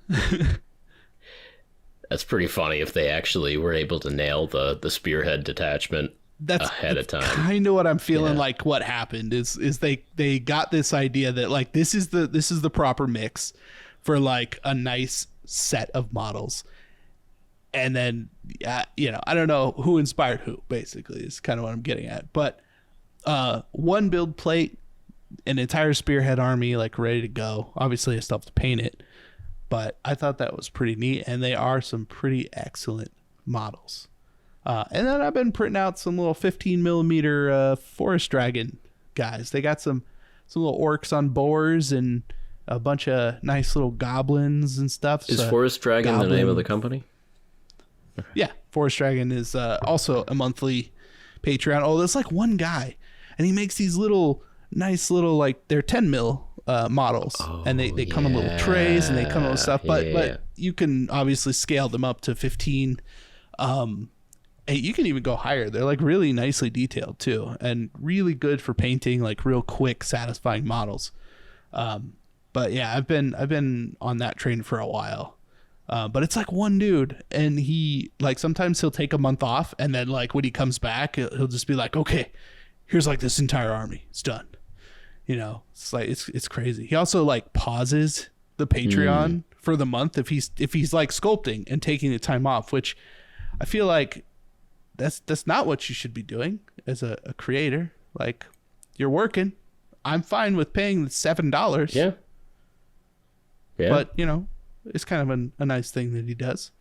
Speaker 2: That's pretty funny if they actually were able to nail the Spearhead detachment ahead of time.
Speaker 1: Kind of what I'm feeling like what happened is they got this idea that, like, this is the proper mix for, like, a nice set of models. And then, you know, I don't know who inspired who, basically, is kind of what I'm getting at. But one build plate, an entire Spearhead army, like, ready to go. Obviously, I still have to paint it, but I thought that was pretty neat, and they are some pretty excellent models. And then I've been printing out some little 15 millimeter Forest Dragon guys. They got some little orcs on boars and a bunch of nice little goblins and stuff.
Speaker 2: Is Forest Dragon the name of the company?
Speaker 1: Yeah, Forest Dragon is also a monthly Patreon. Oh, there's like one guy, and he makes these nice little, like, they're 10 mil models, and they come in little trays, and they come in with stuff, but you can obviously scale them up to 15. And you can even go higher. They're, like, really nicely detailed too, and really good for painting, like, real quick, satisfying models. But yeah, I've been on that train for a while. But it's like one dude, and he, like, sometimes he'll take a month off, and then, like, when he comes back, he'll just be like, okay, here's, like, this entire army. It's done. You know, it's like, it's crazy. He also, like, pauses the Patreon for the month if he's like sculpting and taking the time off, which I feel like that's not what you should be doing as a creator. Like, you're working. I'm fine with paying the $7.
Speaker 2: Yeah.
Speaker 1: But, you know, it's kind of a nice thing that he does.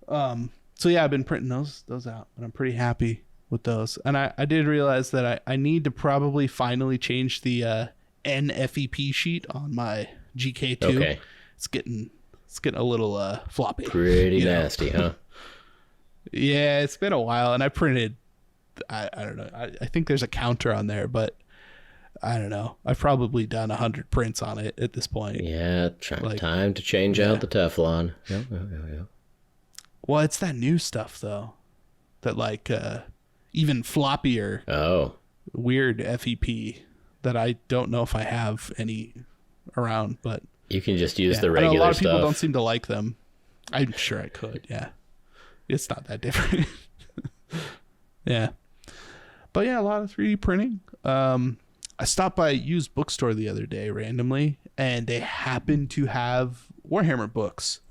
Speaker 1: So yeah, I've been printing those out, and I'm pretty happy with those. And I did realize that I need to probably finally change the NFEP sheet on my GK2.
Speaker 2: Okay.
Speaker 1: It's getting a little floppy.
Speaker 2: Pretty nasty, huh?
Speaker 1: Yeah, it's been a while, and I printed, I don't know, I think there's a counter on there, but I don't know. I've probably done 100 prints on it at this point.
Speaker 2: Yeah, time to change out the Teflon. Yeah.
Speaker 1: Well, it's that new stuff, though, that, like, even floppier, weird FEP that I don't know if I have any around, but
Speaker 2: you can just use the regular stuff.
Speaker 1: A lot of people don't seem to like them. I'm sure I could, yeah. It's not that different. Yeah. But yeah, a lot of 3D printing. I stopped by a used bookstore the other day randomly, and they happened to have Warhammer books.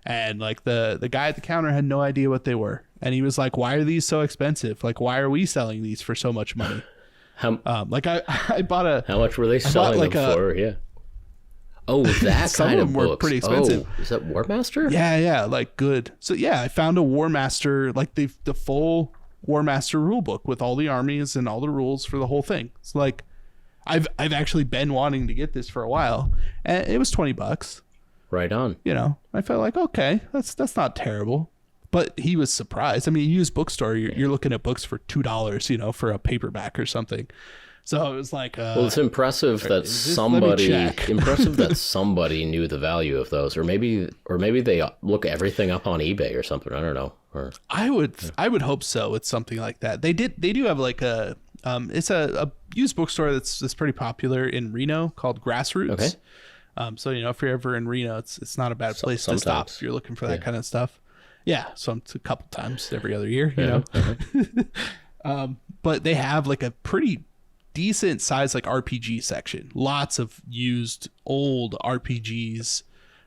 Speaker 1: And, like, the guy at the counter had no idea what they were. And he was like, why are these so expensive? Like, why are we selling these for so much money? Like, I bought a...
Speaker 2: How much were they selling them for? Yeah. Oh, that kind of books. Some of them were
Speaker 1: pretty expensive.
Speaker 2: Oh, is that War Master?
Speaker 1: Yeah, like, good. So, yeah, I found a War Master, like, the full War Master rule book with all the armies and all the rules for the whole thing. It's like, I've actually been wanting to get this for a while, and it was $20.
Speaker 2: Right on.
Speaker 1: You know, I felt like, okay, that's not terrible. But he was surprised. I mean, used bookstore, you're looking at books for $2, you know, for a paperback or something. So it was like,
Speaker 2: well, it's impressive that somebody knew the value of those, or maybe they look everything up on eBay or something. I don't know.
Speaker 1: I would hope so. With something like that. They do have, like, a it's a used bookstore that's pretty popular in Reno called Grassroots.
Speaker 2: Okay.
Speaker 1: So, you know, if you're ever in Reno, it's not a bad place to stop if you're looking for that kind of stuff. Yeah, so it's a couple times every other year, you know. But they have, like, a pretty decent size, like, RPG section. Lots of used old RPGs,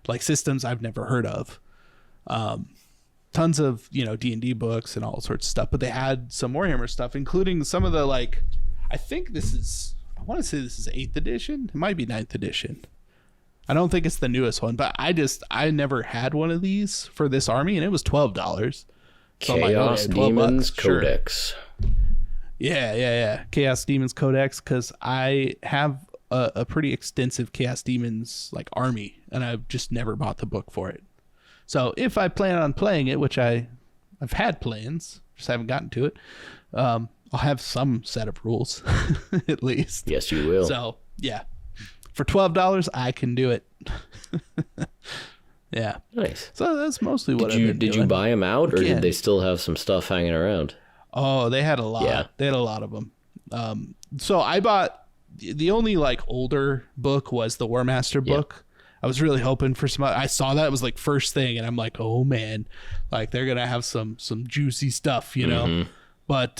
Speaker 1: like, systems I've never heard of. Tons of, you know, D&D books and all sorts of stuff. But they had some Warhammer stuff, including some of the, like, I want to say this is 8th edition. It might be 9th edition. I don't think it's the newest one, but I never had one of these for this army, and it was $12. So
Speaker 2: Chaos Demons Codex.
Speaker 1: Sure. Yeah. Chaos Demons Codex, because I have a pretty extensive Chaos Demons like army, and I've just never bought the book for it. So if I plan on playing it, which I've had plans, just haven't gotten to it, I'll have some set of rules at least.
Speaker 2: Yes, you will.
Speaker 1: So yeah, for $12, I can do it. Yeah.
Speaker 2: Nice.
Speaker 1: So that's mostly what I've been doing.
Speaker 2: Did you buy them out, or did they still have some stuff hanging around?
Speaker 1: Oh, they had a lot.
Speaker 2: Yeah.
Speaker 1: They had a lot of them. So I bought the only like older book was the War Master book. I was really hoping for some. I saw that, it was like first thing, and I'm like, oh man, like they're gonna have some juicy stuff, you know.
Speaker 2: Mm-hmm.
Speaker 1: But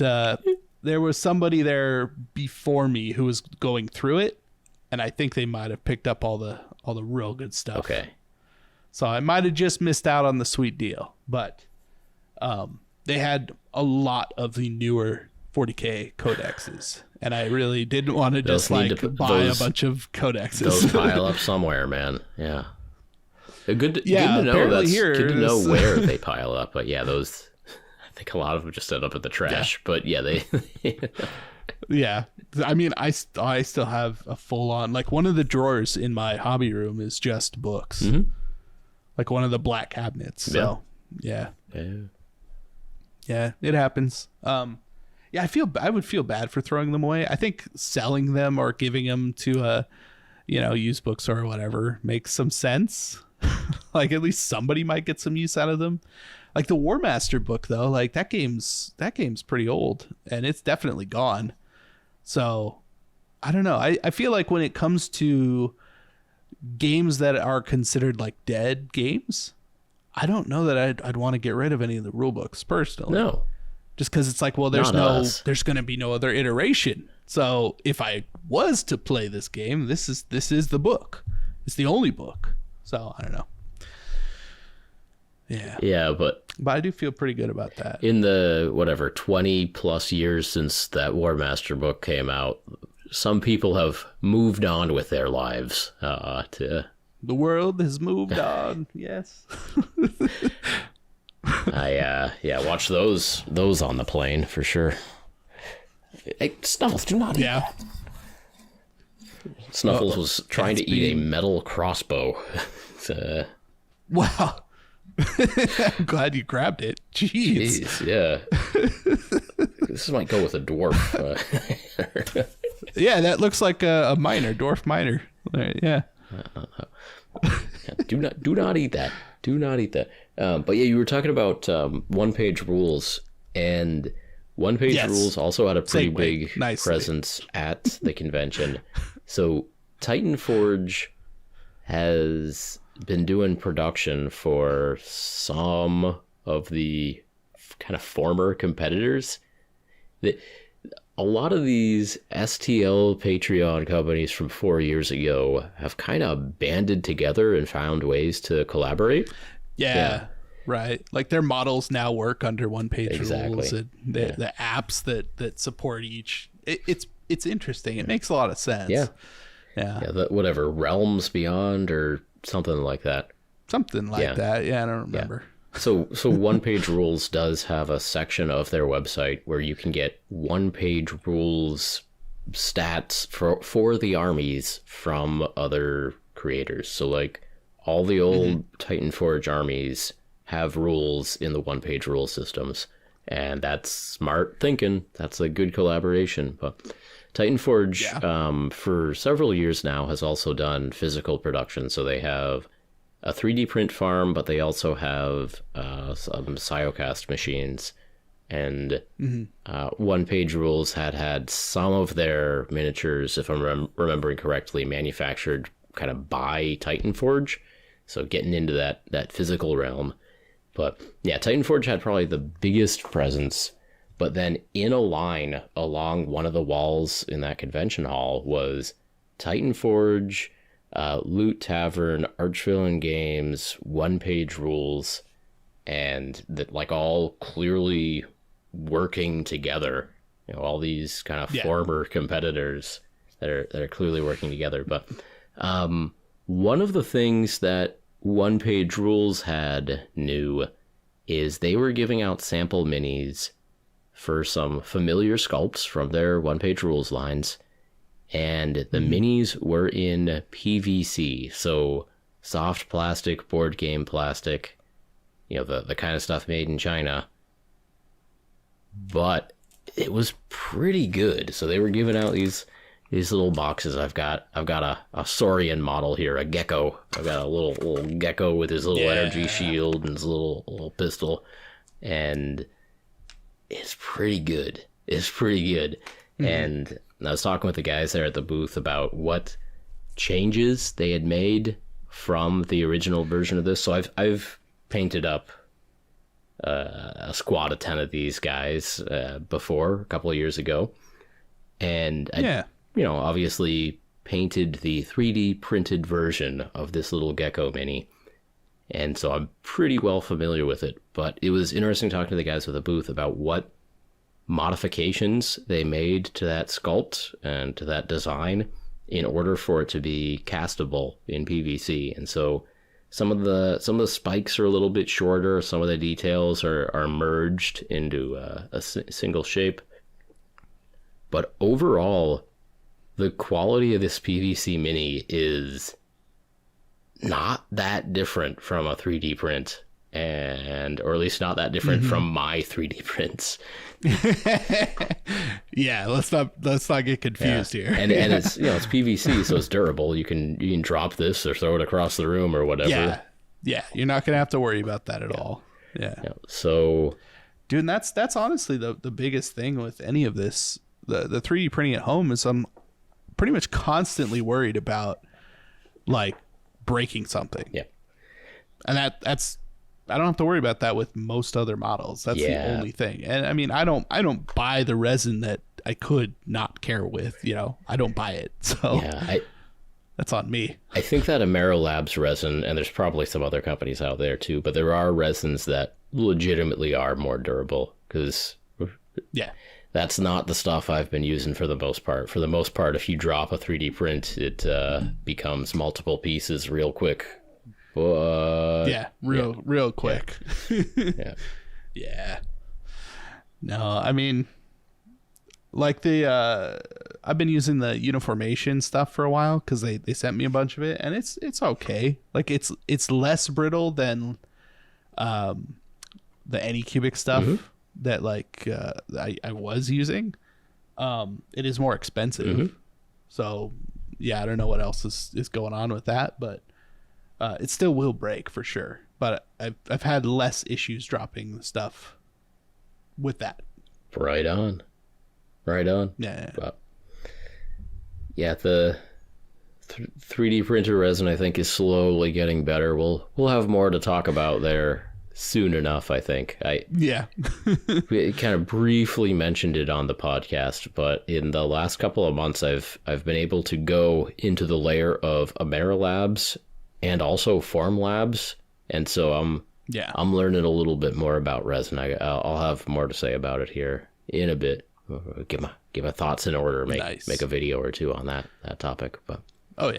Speaker 1: there was somebody there before me who was going through it, and I think they might have picked up all the real good stuff.
Speaker 2: Okay.
Speaker 1: So I might have just missed out on the sweet deal, but they had a lot of the newer 40K codexes, and I really didn't want to just buy a bunch of codexes.
Speaker 2: Those pile up somewhere, man. Yeah. Good to know where they pile up, but yeah, those. I think a lot of them just end up in the trash. Yeah. But yeah, they.
Speaker 1: Yeah, I mean, I still have a full on, like, one of the drawers in my hobby room is just books. Mm-hmm. Like one of the black cabinets. So yeah, it happens. Yeah, I would feel bad for throwing them away. I think selling them or giving them to used books or whatever makes some sense. Like at least somebody might get some use out of them. Like the War Master book though, like that game's pretty old and it's definitely gone. So I don't know. I feel like when it comes to games that are considered like dead games, I don't know that I'd want to get rid of any of the rule books personally.
Speaker 2: No.
Speaker 1: Just because it's like, well, there's going to be no other iteration. So if I was to play this game, this is the book. It's the only book. So I don't know. Yeah.
Speaker 2: Yeah, but
Speaker 1: I do feel pretty good about that.
Speaker 2: In the 20 plus years since that War Master book came out, some people have moved on with their lives. The
Speaker 1: world has moved on. Yes.
Speaker 2: I watched those on the plane for sure. Hey, Snuffles, do not eat that. Snuffles was trying to eat a metal crossbow.
Speaker 1: Wow. I'm glad you grabbed it. Jeez.
Speaker 2: Yeah. This might go with a dwarf.
Speaker 1: Yeah, that looks like a miner, dwarf miner. Yeah.
Speaker 2: Do not eat that. Do not eat that. But yeah, you were talking about one-page rules, and one-page rules also had a pretty big presence at the convention. So Titan Forge has been doing production for some of the kind of former competitors. A lot of these STL Patreon companies from 4 years ago have kind of banded together and found ways to collaborate.
Speaker 1: Yeah, right. Like their models now work under one-page rules. And the apps that support each. It's interesting. It makes a lot of sense.
Speaker 2: Yeah.
Speaker 1: Yeah.
Speaker 2: Whatever, Realms Beyond or something like that.
Speaker 1: Something like that. Yeah, I don't remember.
Speaker 2: Yeah. So One Page Rules does have a section of their website where you can get one-page rules stats for the armies from other creators. So like all the old Titan Forge armies have rules in the one-page rule systems, and that's smart thinking. That's a good collaboration. But Titan Forge for several years now has also done physical production. So they have a 3D print farm, but they also have some Siocast machines. And One Page Rules had some of their miniatures, if I'm remembering correctly, manufactured kind of by Titan Forge. So getting into that physical realm. But yeah, Titan Forge had probably the biggest presence. But then in a line along one of the walls in that convention hall was Titan Forge, Loot Tavern, Archvillain Games, One Page Rules, and that like all clearly working together. You know, all these kind of former competitors that are clearly working together. But one of the things that One Page Rules had new is they were giving out sample minis for some familiar sculpts from their One Page Rules lines, And the minis were in PVC, so soft plastic, board game plastic, the kind of stuff made in China. But it was pretty good. So they were giving out these little boxes. I've got a Saurian model here, a gecko. I've got a little gecko with his little energy shield and his little pistol, and it's pretty good. It's pretty good. And I was talking with the guys there at the booth about what changes they had made from the original version of this. So I've painted up a squad of 10 of these guys before, a couple of years ago, and I obviously painted the 3D printed version of this little gecko mini, and so I'm pretty well familiar with it. But it was interesting talking to the guys at the booth about what modifications they made to that sculpt and to that design in order for it to be castable in PVC. And so some of the spikes are a little bit shorter. Some of the details are merged into a single shape. But overall, the quality of this PVC mini is not that different from a 3D print, or at least not that different from my 3D prints.
Speaker 1: Yeah, let's not get confused here.
Speaker 2: And it's it's PVC, so it's durable. You can drop this or throw it across the room or whatever.
Speaker 1: Yeah, you're not gonna have to worry about that at all. Yeah.
Speaker 2: So,
Speaker 1: dude, and that's honestly the biggest thing with any of this. The 3D printing at home is I'm pretty much constantly worried about like breaking something.
Speaker 2: Yeah.
Speaker 1: And that's I don't have to worry about that with most other models. That's the only thing. And I mean, I don't buy the resin that I could not care with, I don't buy it. So that's on me.
Speaker 2: I think that Amerilabs resin, and there's probably some other companies out there too, but there are resins that legitimately are more durable, because that's not the stuff I've been using for the most part. For the most part, if you drop a 3D print, it becomes multiple pieces real quick. But
Speaker 1: real quick. Yeah. No, I mean, like I've been using the Uniformation stuff for a while because they sent me a bunch of it, and it's okay. Like it's less brittle than the Anycubic stuff that I was using. It is more expensive. So I don't know what else is going on with that, but it still will break for sure. But I've had less issues dropping the stuff with that.
Speaker 2: Right on.
Speaker 1: Yeah.
Speaker 2: But the 3D printer resin, I think, is slowly getting better. We'll have more to talk about there soon enough, I think. We kind of briefly mentioned it on the podcast, but in the last couple of months, I've been able to go into the layer of Amerilabs and also Formlabs, and so I'm learning a little bit more about resin. I'll have more to say about it here in a bit. Get my thoughts in order. Make a video or two on that topic. But
Speaker 1: no,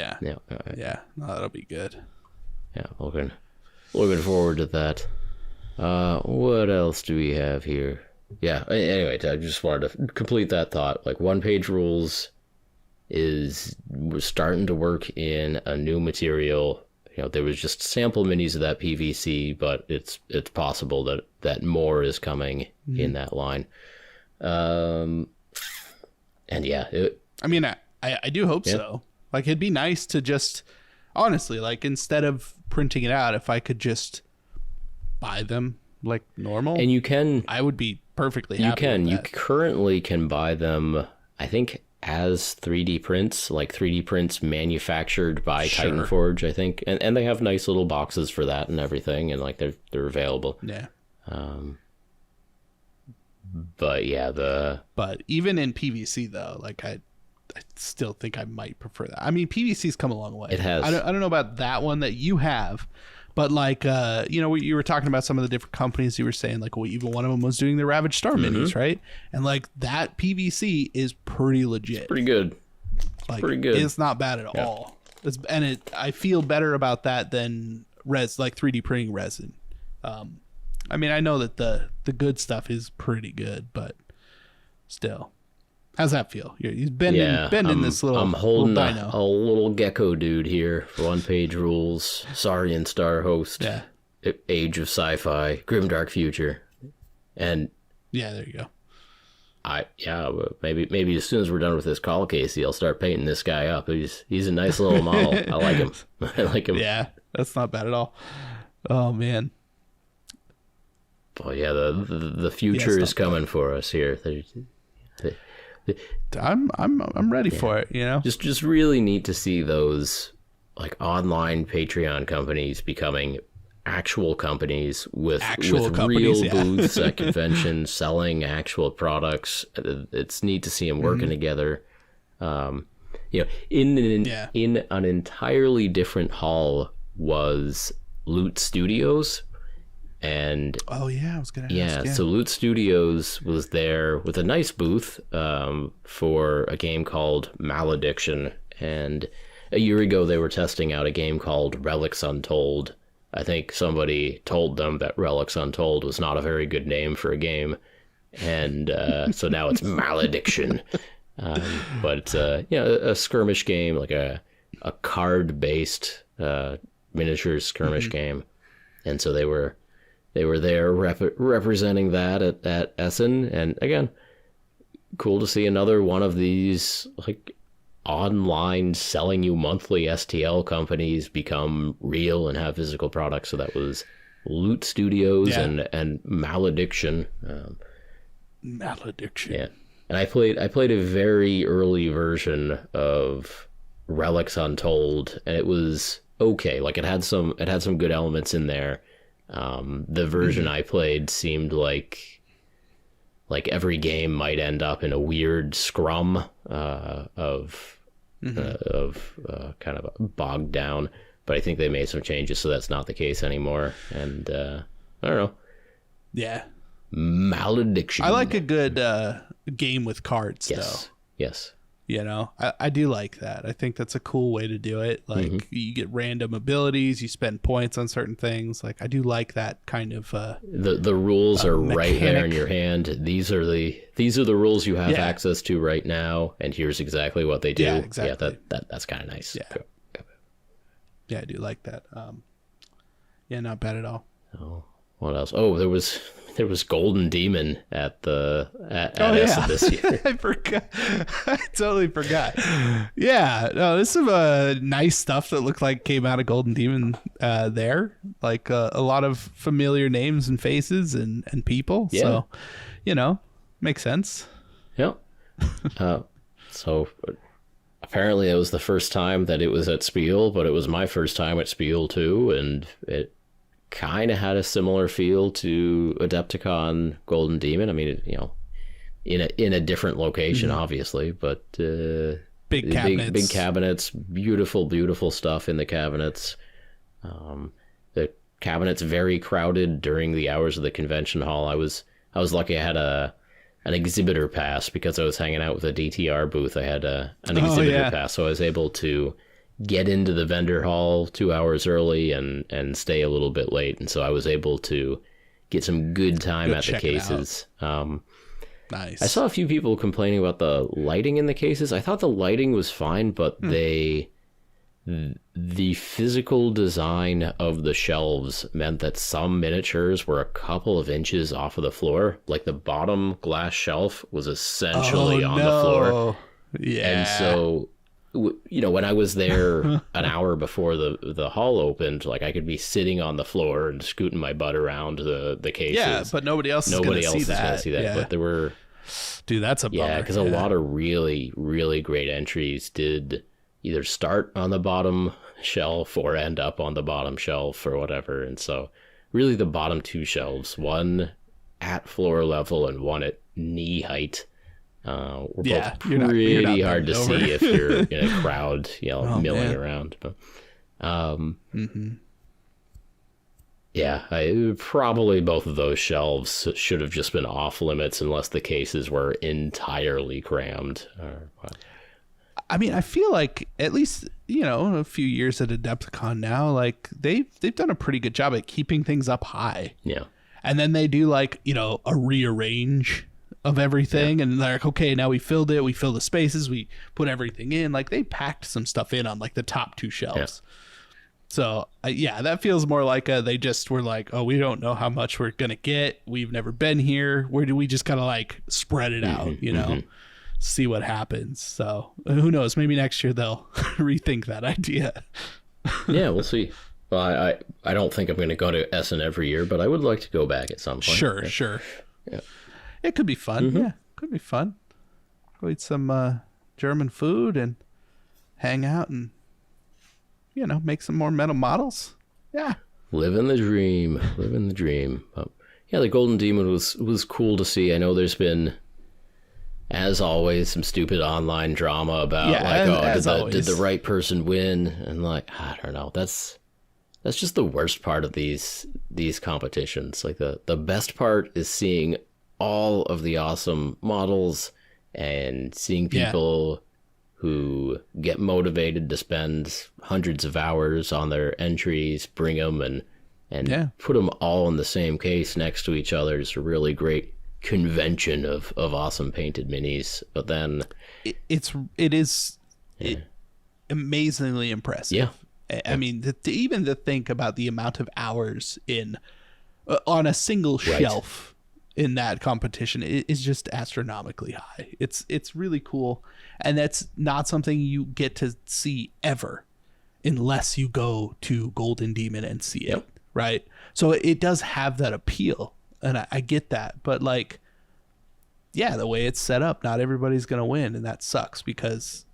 Speaker 1: that'll be good.
Speaker 2: Yeah, looking forward to that. What else do we have here? Yeah. Anyway, I just wanted to complete that thought. Like, One Page Rules we're starting to work in a new material. There was just sample minis of that PVC, but it's possible that more is coming in that line. And
Speaker 1: I mean, I do hope so. Like, it'd be nice to just, honestly, like, instead of printing it out, if I could just buy them like normal,
Speaker 2: and
Speaker 1: I would be perfectly happy.
Speaker 2: You currently can buy them, I think, as 3D prints, like 3D prints manufactured by Titan Forge, I think, and they have nice little boxes for that and everything, and like they're available.
Speaker 1: But even in PVC though, like I still think I might prefer that. I mean, PVC's come a long way.
Speaker 2: It has.
Speaker 1: I don't know about that one that you have, but like you were talking about some of the different companies. You were saying like, well, even one of them was doing the Ravage Star minis, right? And like that PVC is pretty legit.
Speaker 2: It's pretty good.
Speaker 1: Like, pretty good. It's not bad at all. I feel better about that than 3D printing resin. I mean, I know that the good stuff is pretty good, but still. How's that feel? He's bending this little.
Speaker 2: I'm holding
Speaker 1: little
Speaker 2: a little gecko dude here for one-page rules. Saurian Star Host.
Speaker 1: Yeah.
Speaker 2: Age of Sci-Fi. Grimdark Future. And
Speaker 1: yeah, there you go.
Speaker 2: Maybe as soon as we're done with this call, Casey, I'll start painting this guy up. He's a nice little model. I like him. I like him.
Speaker 1: Yeah, that's not bad at all. Oh man.
Speaker 2: Oh yeah, the future is coming for us here.
Speaker 1: I'm ready for it. You know,
Speaker 2: just really neat to see those like online Patreon companies becoming actual companies with real booths at conventions selling actual products. It's neat to see them working together. In an entirely different hall was Loot Studios. And
Speaker 1: I was gonna ask.
Speaker 2: So Loot Studios was there with a nice booth for a game called Malediction, and a year ago they were testing out a game called Relics Untold. I think somebody told them that Relics Untold was not a very good name for a game, and so now it's Malediction. But it's a skirmish game, like a card-based miniature skirmish game, and so they were there representing that at Essen, and again, cool to see another one of these like online selling you monthly STL companies become real and have physical products. So that was Loot Studios and Malediction.
Speaker 1: Malediction.
Speaker 2: Yeah, and I played a very early version of Relics Untold, and it was okay. Like it had some good elements in there. The version I played seemed like every game might end up in a weird scrum of kind of bogged down, but I think they made some changes, so that's not the case anymore. And I don't know.
Speaker 1: Yeah.
Speaker 2: Malediction.
Speaker 1: I like a good game with cards, though.
Speaker 2: Yes.
Speaker 1: You know, I do like that. I think that's a cool way to do it. Like you get random abilities, you spend points on certain things. Like I do like that kind of
Speaker 2: the rules are
Speaker 1: mechanic.
Speaker 2: right there in your hand. These are the rules you have access to right now, and here's exactly what they do.
Speaker 1: Yeah, exactly.
Speaker 2: Yeah, that's kind of nice.
Speaker 1: Yeah. Cool. Yeah, I do like that. Not bad at all.
Speaker 2: Oh, what else? Oh, there was Golden Demon at Essen this year.
Speaker 1: I forgot. I totally forgot. Yeah, no, there's some nice stuff that looked like came out of Golden Demon there. Like a lot of familiar names and faces and people. Yeah. So, makes sense.
Speaker 2: Yeah. So apparently it was the first time that it was at Spiel, but it was my first time at Spiel too, and it kind of had a similar feel to Adepticon Golden Demon. I mean, in a different location, obviously, but
Speaker 1: big
Speaker 2: cabinets, beautiful stuff in the cabinets. The cabinets very crowded during the hours of the convention hall. I was lucky I had an exhibitor pass because I was hanging out with a DTR booth. I had an exhibitor pass, so I was able to get into the vendor hall 2 hours early and stay a little bit late, and so I was able to get some good time at the cases.
Speaker 1: Nice.
Speaker 2: I saw a few people complaining about the lighting in the cases. I thought the lighting was fine, but the physical design of the shelves meant that some miniatures were a couple of inches off of the floor. Like the bottom glass shelf was essentially on the floor.
Speaker 1: Yeah.
Speaker 2: And so, when I was there an hour before the hall opened, like I could be sitting on the floor and scooting my butt around the cases.
Speaker 1: Yeah, but nobody else is going to see that.
Speaker 2: Yeah. But there were...
Speaker 1: Dude, that's a bummer.
Speaker 2: Yeah, because a lot of really, really great entries did either start on the bottom shelf or end up on the bottom shelf or whatever. And so really the bottom two shelves, one at floor level and one at knee height, were both pretty hard to see if you're in a crowd, milling around. But, yeah, probably both of those shelves should have just been off limits unless the cases were entirely crammed.
Speaker 1: I mean, I feel like at least, a few years at Adepticon now, like they've done a pretty good job at keeping things up high.
Speaker 2: Yeah.
Speaker 1: And then they do like, a rearrange of everything, and they're like, okay, now we filled it, we filled the spaces, we put everything in. Like, they packed some stuff in on like the top 2 shelves. So that feels more like they just were like, oh, we don't know how much we're gonna get, we've never been here, where do we just kind of like spread it out, you know, see what happens. So who knows, maybe next year they'll rethink that idea.
Speaker 2: Yeah, we'll see. Well, I don't think I'm going to go to Essen every year, but I would like to go back at some point.
Speaker 1: Sure. Yeah. It could be fun. Yeah, could be fun. Go eat some German food and hang out and, you know, make some more metal models. Yeah.
Speaker 2: Living the dream. Living the dream. Yeah, the Golden Demon was cool to see. I know there's been, as always, some stupid online drama about did the right person win? And like, I don't know. That's just the worst part of these competitions. Like the best part is seeing all of the awesome models and seeing people who get motivated to spend hundreds of hours on their entries, bring them and put them all in the same case next to each other. It's a really great convention of awesome painted minis. But then it is amazingly impressive. Yeah. I mean, even to think about the amount of hours on a single shelf in that competition is just astronomically high. It's really cool, and that's not something you get to see ever unless you go to Golden Demon and see it, right? So it does have that appeal, and I get that, but like, yeah, the way it's set up, not everybody's gonna win, and that sucks because,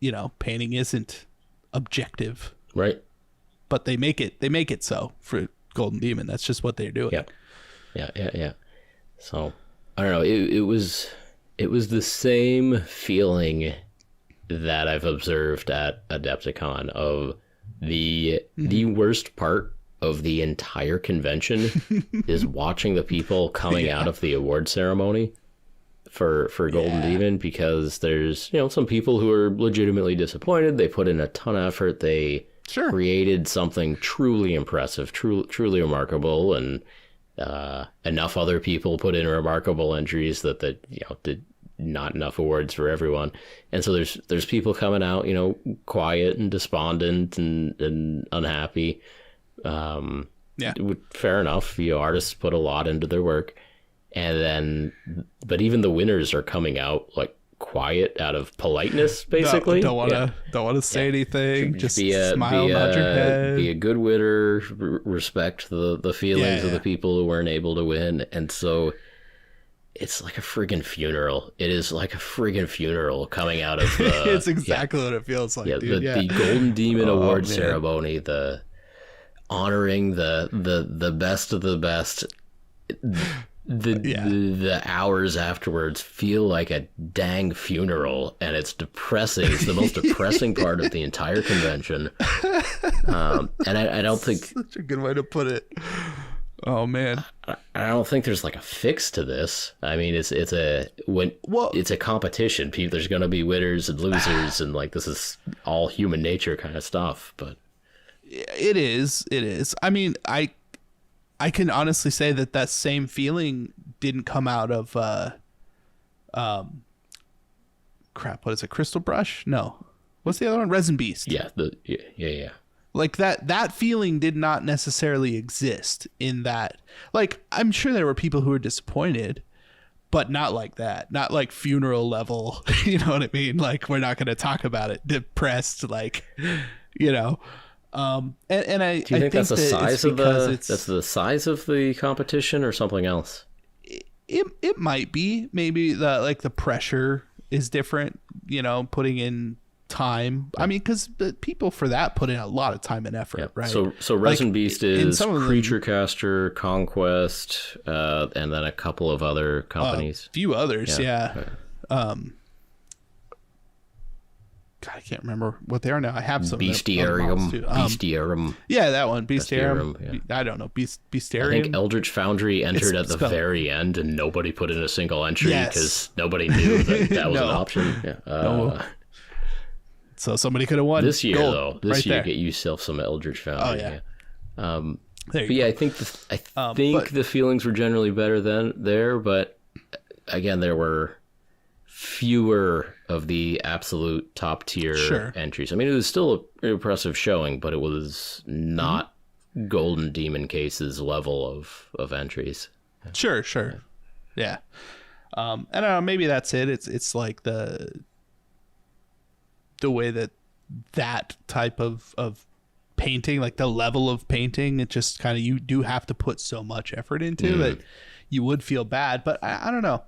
Speaker 2: you know, painting isn't objective, right?
Speaker 1: But they make it so for Golden Demon. That's just what they're doing.
Speaker 2: Yeah. So I don't know. It was the same feeling that I've observed at Adepticon of the worst part of the entire convention is watching the people coming out of the award ceremony for Golden Demon, because there's, you know, some people who are legitimately disappointed. They put in a ton of effort. They created something truly impressive, truly remarkable, and enough other people put in remarkable entries that you know, did not enough awards for everyone. And so there's people coming out, you know, quiet and despondent and unhappy. Fair enough. You know, artists put a lot into their work. And then, but even the winners are coming out like quiet out of politeness, basically.
Speaker 1: Don't want to say anything. Just smile, nod your head.
Speaker 2: Be a good winner. Respect the feelings of the people who weren't able to win. And so it's like a friggin' funeral. It is like a friggin' funeral coming out of the...
Speaker 1: It's exactly what it feels like, dude.
Speaker 2: The Golden Demon Award ceremony, the honoring the best of the best... The hours afterwards feel like a dang funeral, and it's depressing. It's the most depressing part of the entire convention. And I don't think...
Speaker 1: Such a good way to put it. Oh, man.
Speaker 2: I don't think there's like a fix to this. I mean, it's a competition. There's going to be winners and losers, and like, this is all human nature kind of stuff. But
Speaker 1: it is. I mean, I can honestly say that same feeling didn't come out of what is it, Crystal Brush? No. What's the other one? Resin Beast.
Speaker 2: Yeah.
Speaker 1: Like that feeling did not necessarily exist in that. Like, I'm sure there were people who were disappointed, but not like that. Not like funeral level. You know what I mean? Like, we're not going to talk about it. Depressed, like, you know. And I
Speaker 2: do you think that's the size of the size of the competition or something else?
Speaker 1: It might be. Maybe the pressure is different, you know, putting in time. I mean, because the people for that put in a lot of time and effort, right?
Speaker 2: So Resin Beast is Creature Caster, Conquest, and then a couple of other companies.
Speaker 1: A few others, yeah. God, I can't remember what they are now. I have some.
Speaker 2: Bestiarium.
Speaker 1: Yeah, that one. Bestiarium. Yeah. I don't know. Bestiarium.
Speaker 2: I think Eldritch Foundry entered at the very end, and nobody put in a single entry because nobody knew that was an option. Yeah.
Speaker 1: No. So somebody could have won.
Speaker 2: This year,
Speaker 1: gold,
Speaker 2: This year, get yourself some Eldritch Foundry.
Speaker 1: Oh, yeah.
Speaker 2: I think the feelings were generally better there, but again, there were fewer of the absolute top tier entries. I mean, it was still an impressive showing, but it was not Golden Demon Case's level of entries.
Speaker 1: Sure. Yeah. I don't know, maybe that's it. It's like the way that type of painting, like the level of painting, it just kind of, you do have to put so much effort into that you would feel bad. But I don't know.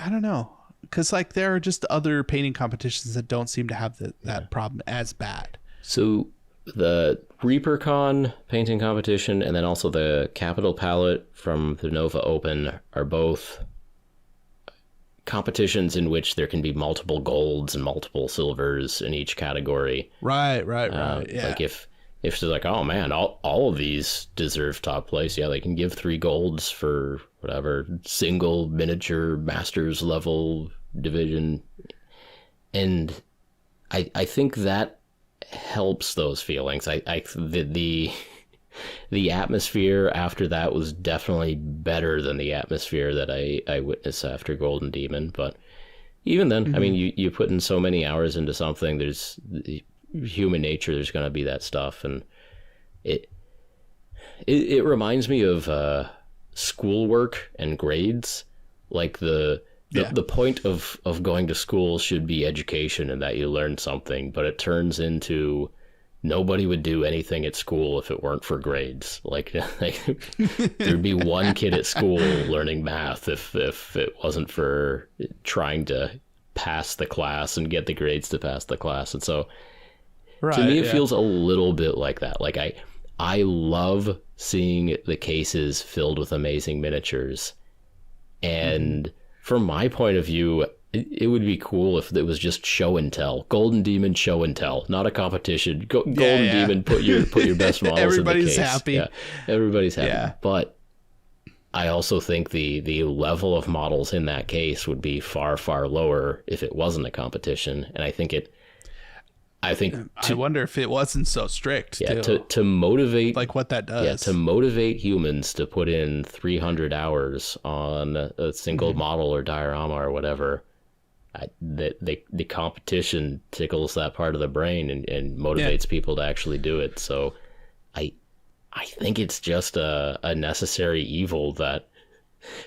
Speaker 1: I don't know. Because like there are just other painting competitions that don't seem to have that problem as bad.
Speaker 2: So the ReaperCon painting competition and then also the Capital Palette from the Nova Open are both competitions in which there can be multiple golds and multiple silvers in each category.
Speaker 1: Right. Yeah.
Speaker 2: Like if they're like, oh man, all of these deserve top place, yeah, they can give 3 golds for whatever single miniature masters level division. And I think that helps those feelings. The atmosphere after that was definitely better than the atmosphere that I witnessed after Golden Demon. But even then, I mean, you put in so many hours into something, there's human nature, there's going to be that stuff. And it reminds me of schoolwork and grades. Like the point of going to school should be education and that you learn something, but it turns into nobody would do anything at school if it weren't for grades. Like there'd be one kid at school learning math if it wasn't for trying to pass the class and get the grades to pass the class. And so to me, it feels a little bit like that. Like I love seeing the cases filled with amazing miniatures. And from my point of view, it would be cool if it was just show and tell. Golden Demon show and tell, not a competition. Golden Demon, put your best models
Speaker 1: Everybody's
Speaker 2: in the case.
Speaker 1: Happy.
Speaker 2: Yeah, everybody's happy.
Speaker 1: Yeah.
Speaker 2: But I also think the level of models in that case would be far, far lower if it wasn't a competition. And I
Speaker 1: wonder if it wasn't so strict.
Speaker 2: Yeah,
Speaker 1: too.
Speaker 2: to motivate,
Speaker 1: like what that does.
Speaker 2: Yeah, to motivate humans to put in 300 hours on a single model or diorama or whatever. The competition tickles that part of the brain and motivates people to actually do it. So I think it's just a necessary evil that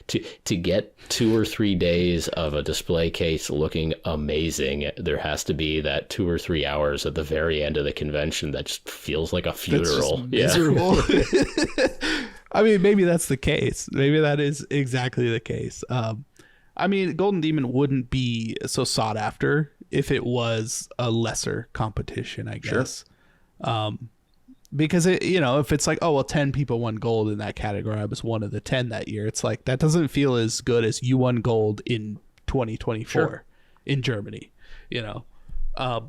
Speaker 2: to get 2 or 3 days of a display case looking amazing, there has to be that 2 or 3 hours at the very end of the convention that just feels like a funeral.
Speaker 1: That's just miserable. I mean, maybe that's the case. Maybe that is exactly the case. I mean, Golden Demon wouldn't be so sought after if it was a lesser competition, I guess. Sure. Because if it's like, oh well, 10 people won gold in that category, I was one of the 10 that year. It's like that doesn't feel as good as you won gold in 2024 in Germany. Yeah, I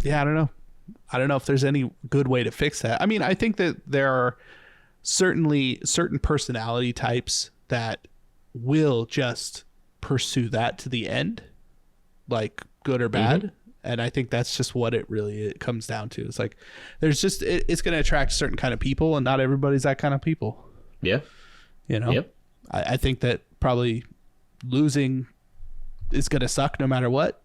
Speaker 1: don't know. I don't know if there's any good way to fix that. I mean, I think that there are certainly certain personality types that will just pursue that to the end, like good or bad. And I think that's just what it comes down to. It's like there's just it's going to attract a certain kind of people, and not everybody's that kind of people. Yeah. Yep. I think that probably losing is going to suck no matter what.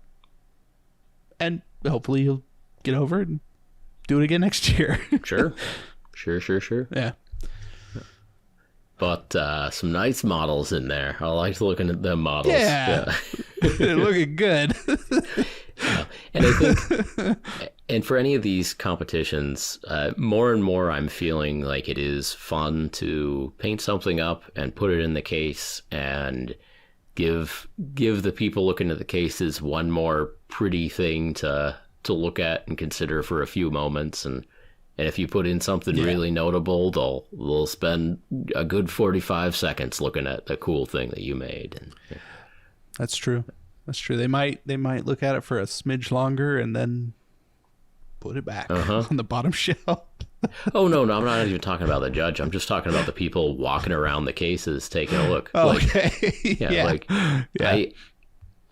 Speaker 1: And hopefully you'll get over it and do it again next year. Sure. Yeah.
Speaker 2: But some nice models in there. I like looking at them models.
Speaker 1: Yeah. They're looking good.
Speaker 2: And I think, and for any of these competitions, more and more I'm feeling like it is fun to paint something up and put it in the case and give the people looking at the cases one more pretty thing to look at and consider for a few moments. And if you put in something really notable, they'll spend a good 45 seconds looking at the cool thing that you made. And
Speaker 1: That's true. They might look at it for a smidge longer and then put it back on the bottom shelf.
Speaker 2: Oh no, I'm not even talking about the judge. I'm just talking about the people walking around the cases taking a look.
Speaker 1: Oh, okay.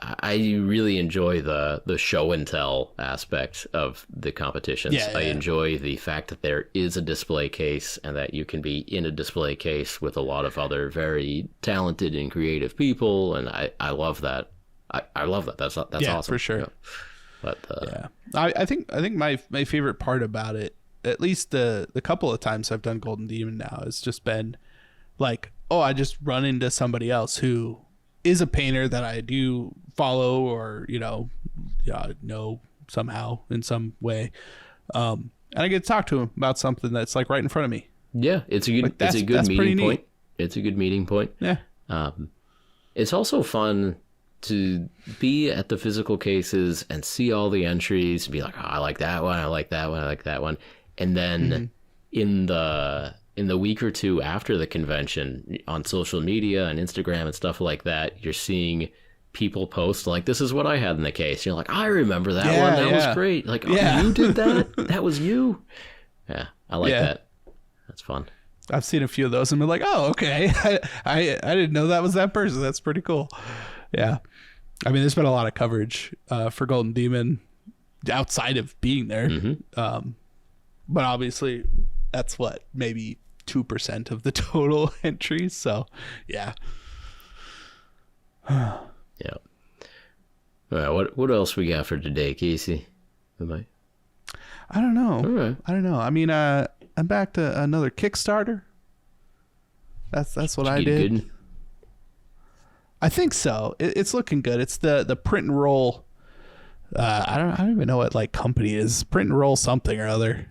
Speaker 2: I really enjoy the show and tell aspect of the competitions.
Speaker 1: Yeah, yeah.
Speaker 2: I enjoy the fact that there is a display case and that you can be in a display case with a lot of other very talented and creative people, and I love that. I love that. That's awesome.
Speaker 1: For sure.
Speaker 2: Yeah. But
Speaker 1: yeah, I think my favorite part about it, at least the couple of times I've done Golden Demon now, has just been like, oh, I just run into somebody else who is a painter that I do follow or know somehow in some way, and I get to talk to him about something that's like right in front of me.
Speaker 2: Yeah, it's a good meeting point. It's a good meeting point.
Speaker 1: Yeah.
Speaker 2: It's also fun to be at the physical cases and see all the entries and be like, oh, I like that one, I like that one, I like that one. And then in the week or two after the convention on social media and Instagram and stuff like that, you're seeing people post like, this is what I had in the case. You're like, I remember that one. That was great. Like, oh, you did that? That was you? Yeah, I like that. That's fun.
Speaker 1: I've seen a few of those and been like, oh, okay. I didn't know that was that person. That's pretty cool. Yeah. I mean, there's been a lot of coverage for Golden Demon outside of being there. But obviously that's maybe 2% of the total entries. So yeah.
Speaker 2: Yeah. All right. What else we got for today, Casey?
Speaker 1: I don't know.
Speaker 2: All right.
Speaker 1: I don't know. I mean, I'm back to another Kickstarter. That's what I did.
Speaker 2: Good?
Speaker 1: I think so. It's looking good. It's the print and roll. I don't even know what company it is. Print and roll something or other.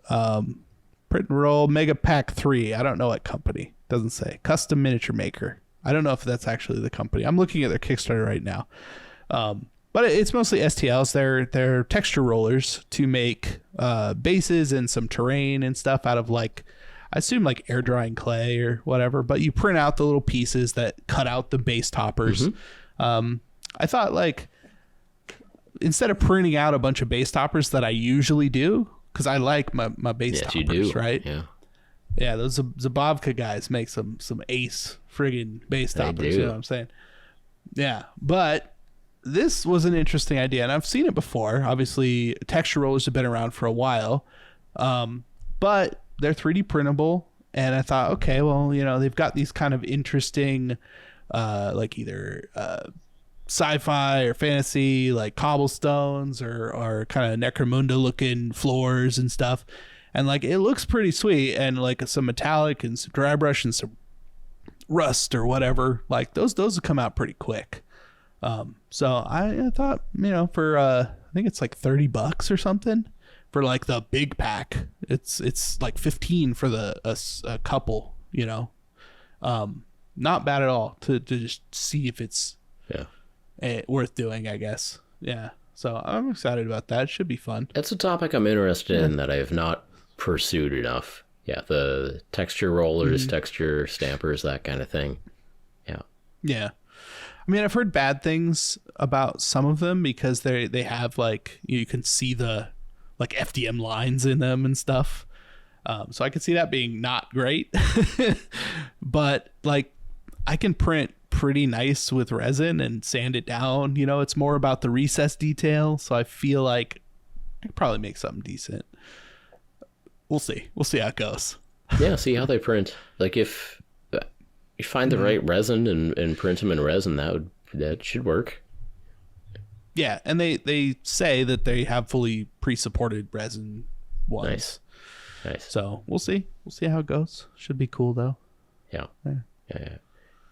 Speaker 1: Print and roll Mega Pack 3. I don't know what company. Doesn't say. Custom Miniature Maker. I don't know if that's actually the company. I'm looking at their Kickstarter right now. But it's mostly STLs. They're texture rollers to make bases and some terrain and stuff out of I assume air drying clay or whatever, but you print out the little pieces that cut out the base toppers. I thought instead of printing out a bunch of base toppers that I usually do, because I like my base toppers,
Speaker 2: you do.
Speaker 1: Right? Yeah, those Zabavka guys make some ace friggin' base toppers. You know what I'm saying? Yeah, but this was an interesting idea, and I've seen it before. Obviously, texture rollers have been around for a while, but they're 3D printable, and I thought, okay, well, they've got these kind of interesting, either sci-fi or fantasy, cobblestones or kind of Necromunda looking floors and stuff, and it looks pretty sweet, and some metallic and some dry brush and some rust or whatever, those will come out pretty quick. So I thought, for I think it's $30 or something. For the big pack, it's 15 for a couple, not bad at all to just see if it's worth doing, I guess. Yeah, so I'm excited about that. It should be fun.
Speaker 2: That's a topic I'm interested in that I have not pursued enough. Yeah, the texture rollers, texture stampers, that kind of thing.
Speaker 1: Yeah. I mean, I've heard bad things about some of them because they have you can see the FDM lines in them and stuff. So I could see that being not great, but I can print pretty nice with resin and sand it down. It's more about the recess detail. So I feel like I could probably make something decent. We'll see how it goes.
Speaker 2: Yeah. See how they print. If you find the right resin and print them in resin, that should work.
Speaker 1: Yeah, and they say that they have fully pre-supported resin ones.
Speaker 2: Nice.
Speaker 1: So we'll see how it goes. Should be cool though.
Speaker 2: Yeah.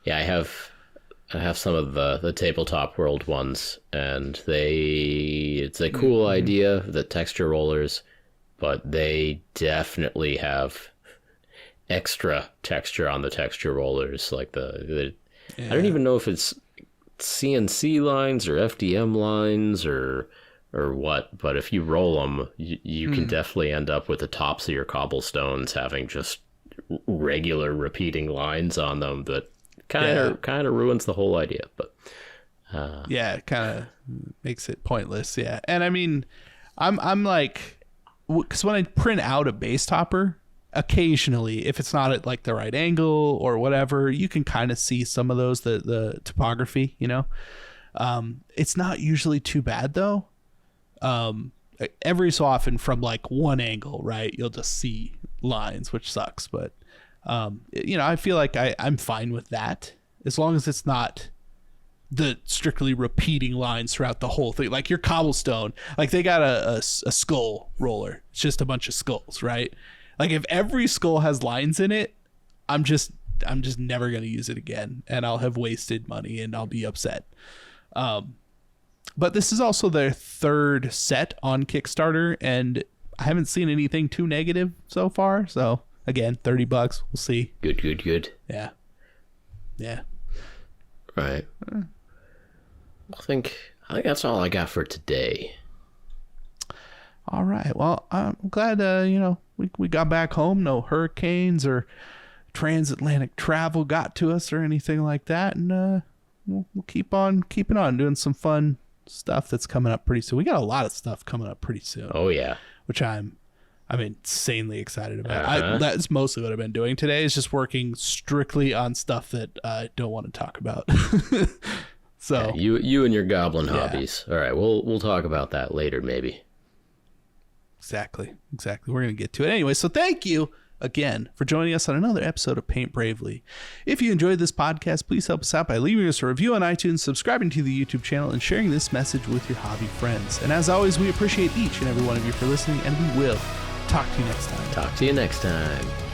Speaker 2: I have some of the tabletop world ones, and it's a cool idea, the texture rollers, but they definitely have extra texture on the texture rollers, I don't even know if it's CNC lines or FDM lines or what, but if you roll them, you can definitely end up with the tops of your cobblestones having just regular repeating lines on them that kind of ruins the whole idea. But
Speaker 1: it kind of makes it pointless. Yeah, and I mean, I'm because when I print out a base topper, occasionally, if it's not at the right angle or whatever, you can kind of see some of those, the topography, It's not usually too bad though. Every so often from like one angle, right, you'll just see lines, which sucks, but I feel like I'm fine with that as long as it's not the strictly repeating lines throughout the whole thing. Like your cobblestone, like they got a skull roller. It's just a bunch of skulls, right? Like if every skull has lines in it, I'm just never going to use it again, and I'll have wasted money and I'll be upset. But this is also their third set on Kickstarter, and I haven't seen anything too negative so far. So again, $30. We'll see.
Speaker 2: Good.
Speaker 1: Yeah.
Speaker 2: Right. I think that's all I got for today.
Speaker 1: All right. Well, I'm glad we got back home. No hurricanes or transatlantic travel got to us or anything like that, and we'll keep on keeping on doing some fun stuff that's coming up pretty soon. We got a lot of stuff coming up pretty soon.
Speaker 2: Oh yeah.
Speaker 1: Which I'm insanely excited about. That's mostly what I've been doing today, is just working strictly on stuff that I don't want to talk about. So
Speaker 2: yeah, you and your goblin hobbies. All right, we'll talk about that later maybe.
Speaker 1: Exactly. We're going to get to it anyway. So thank you again for joining us on another episode of Paint Bravely. If you enjoyed this podcast, please help us out by leaving us a review on iTunes, subscribing to the YouTube channel, and sharing this message with your hobby friends. And as always, we appreciate each and every one of you for listening, and we will talk to you next time.
Speaker 2: Talk to you next time.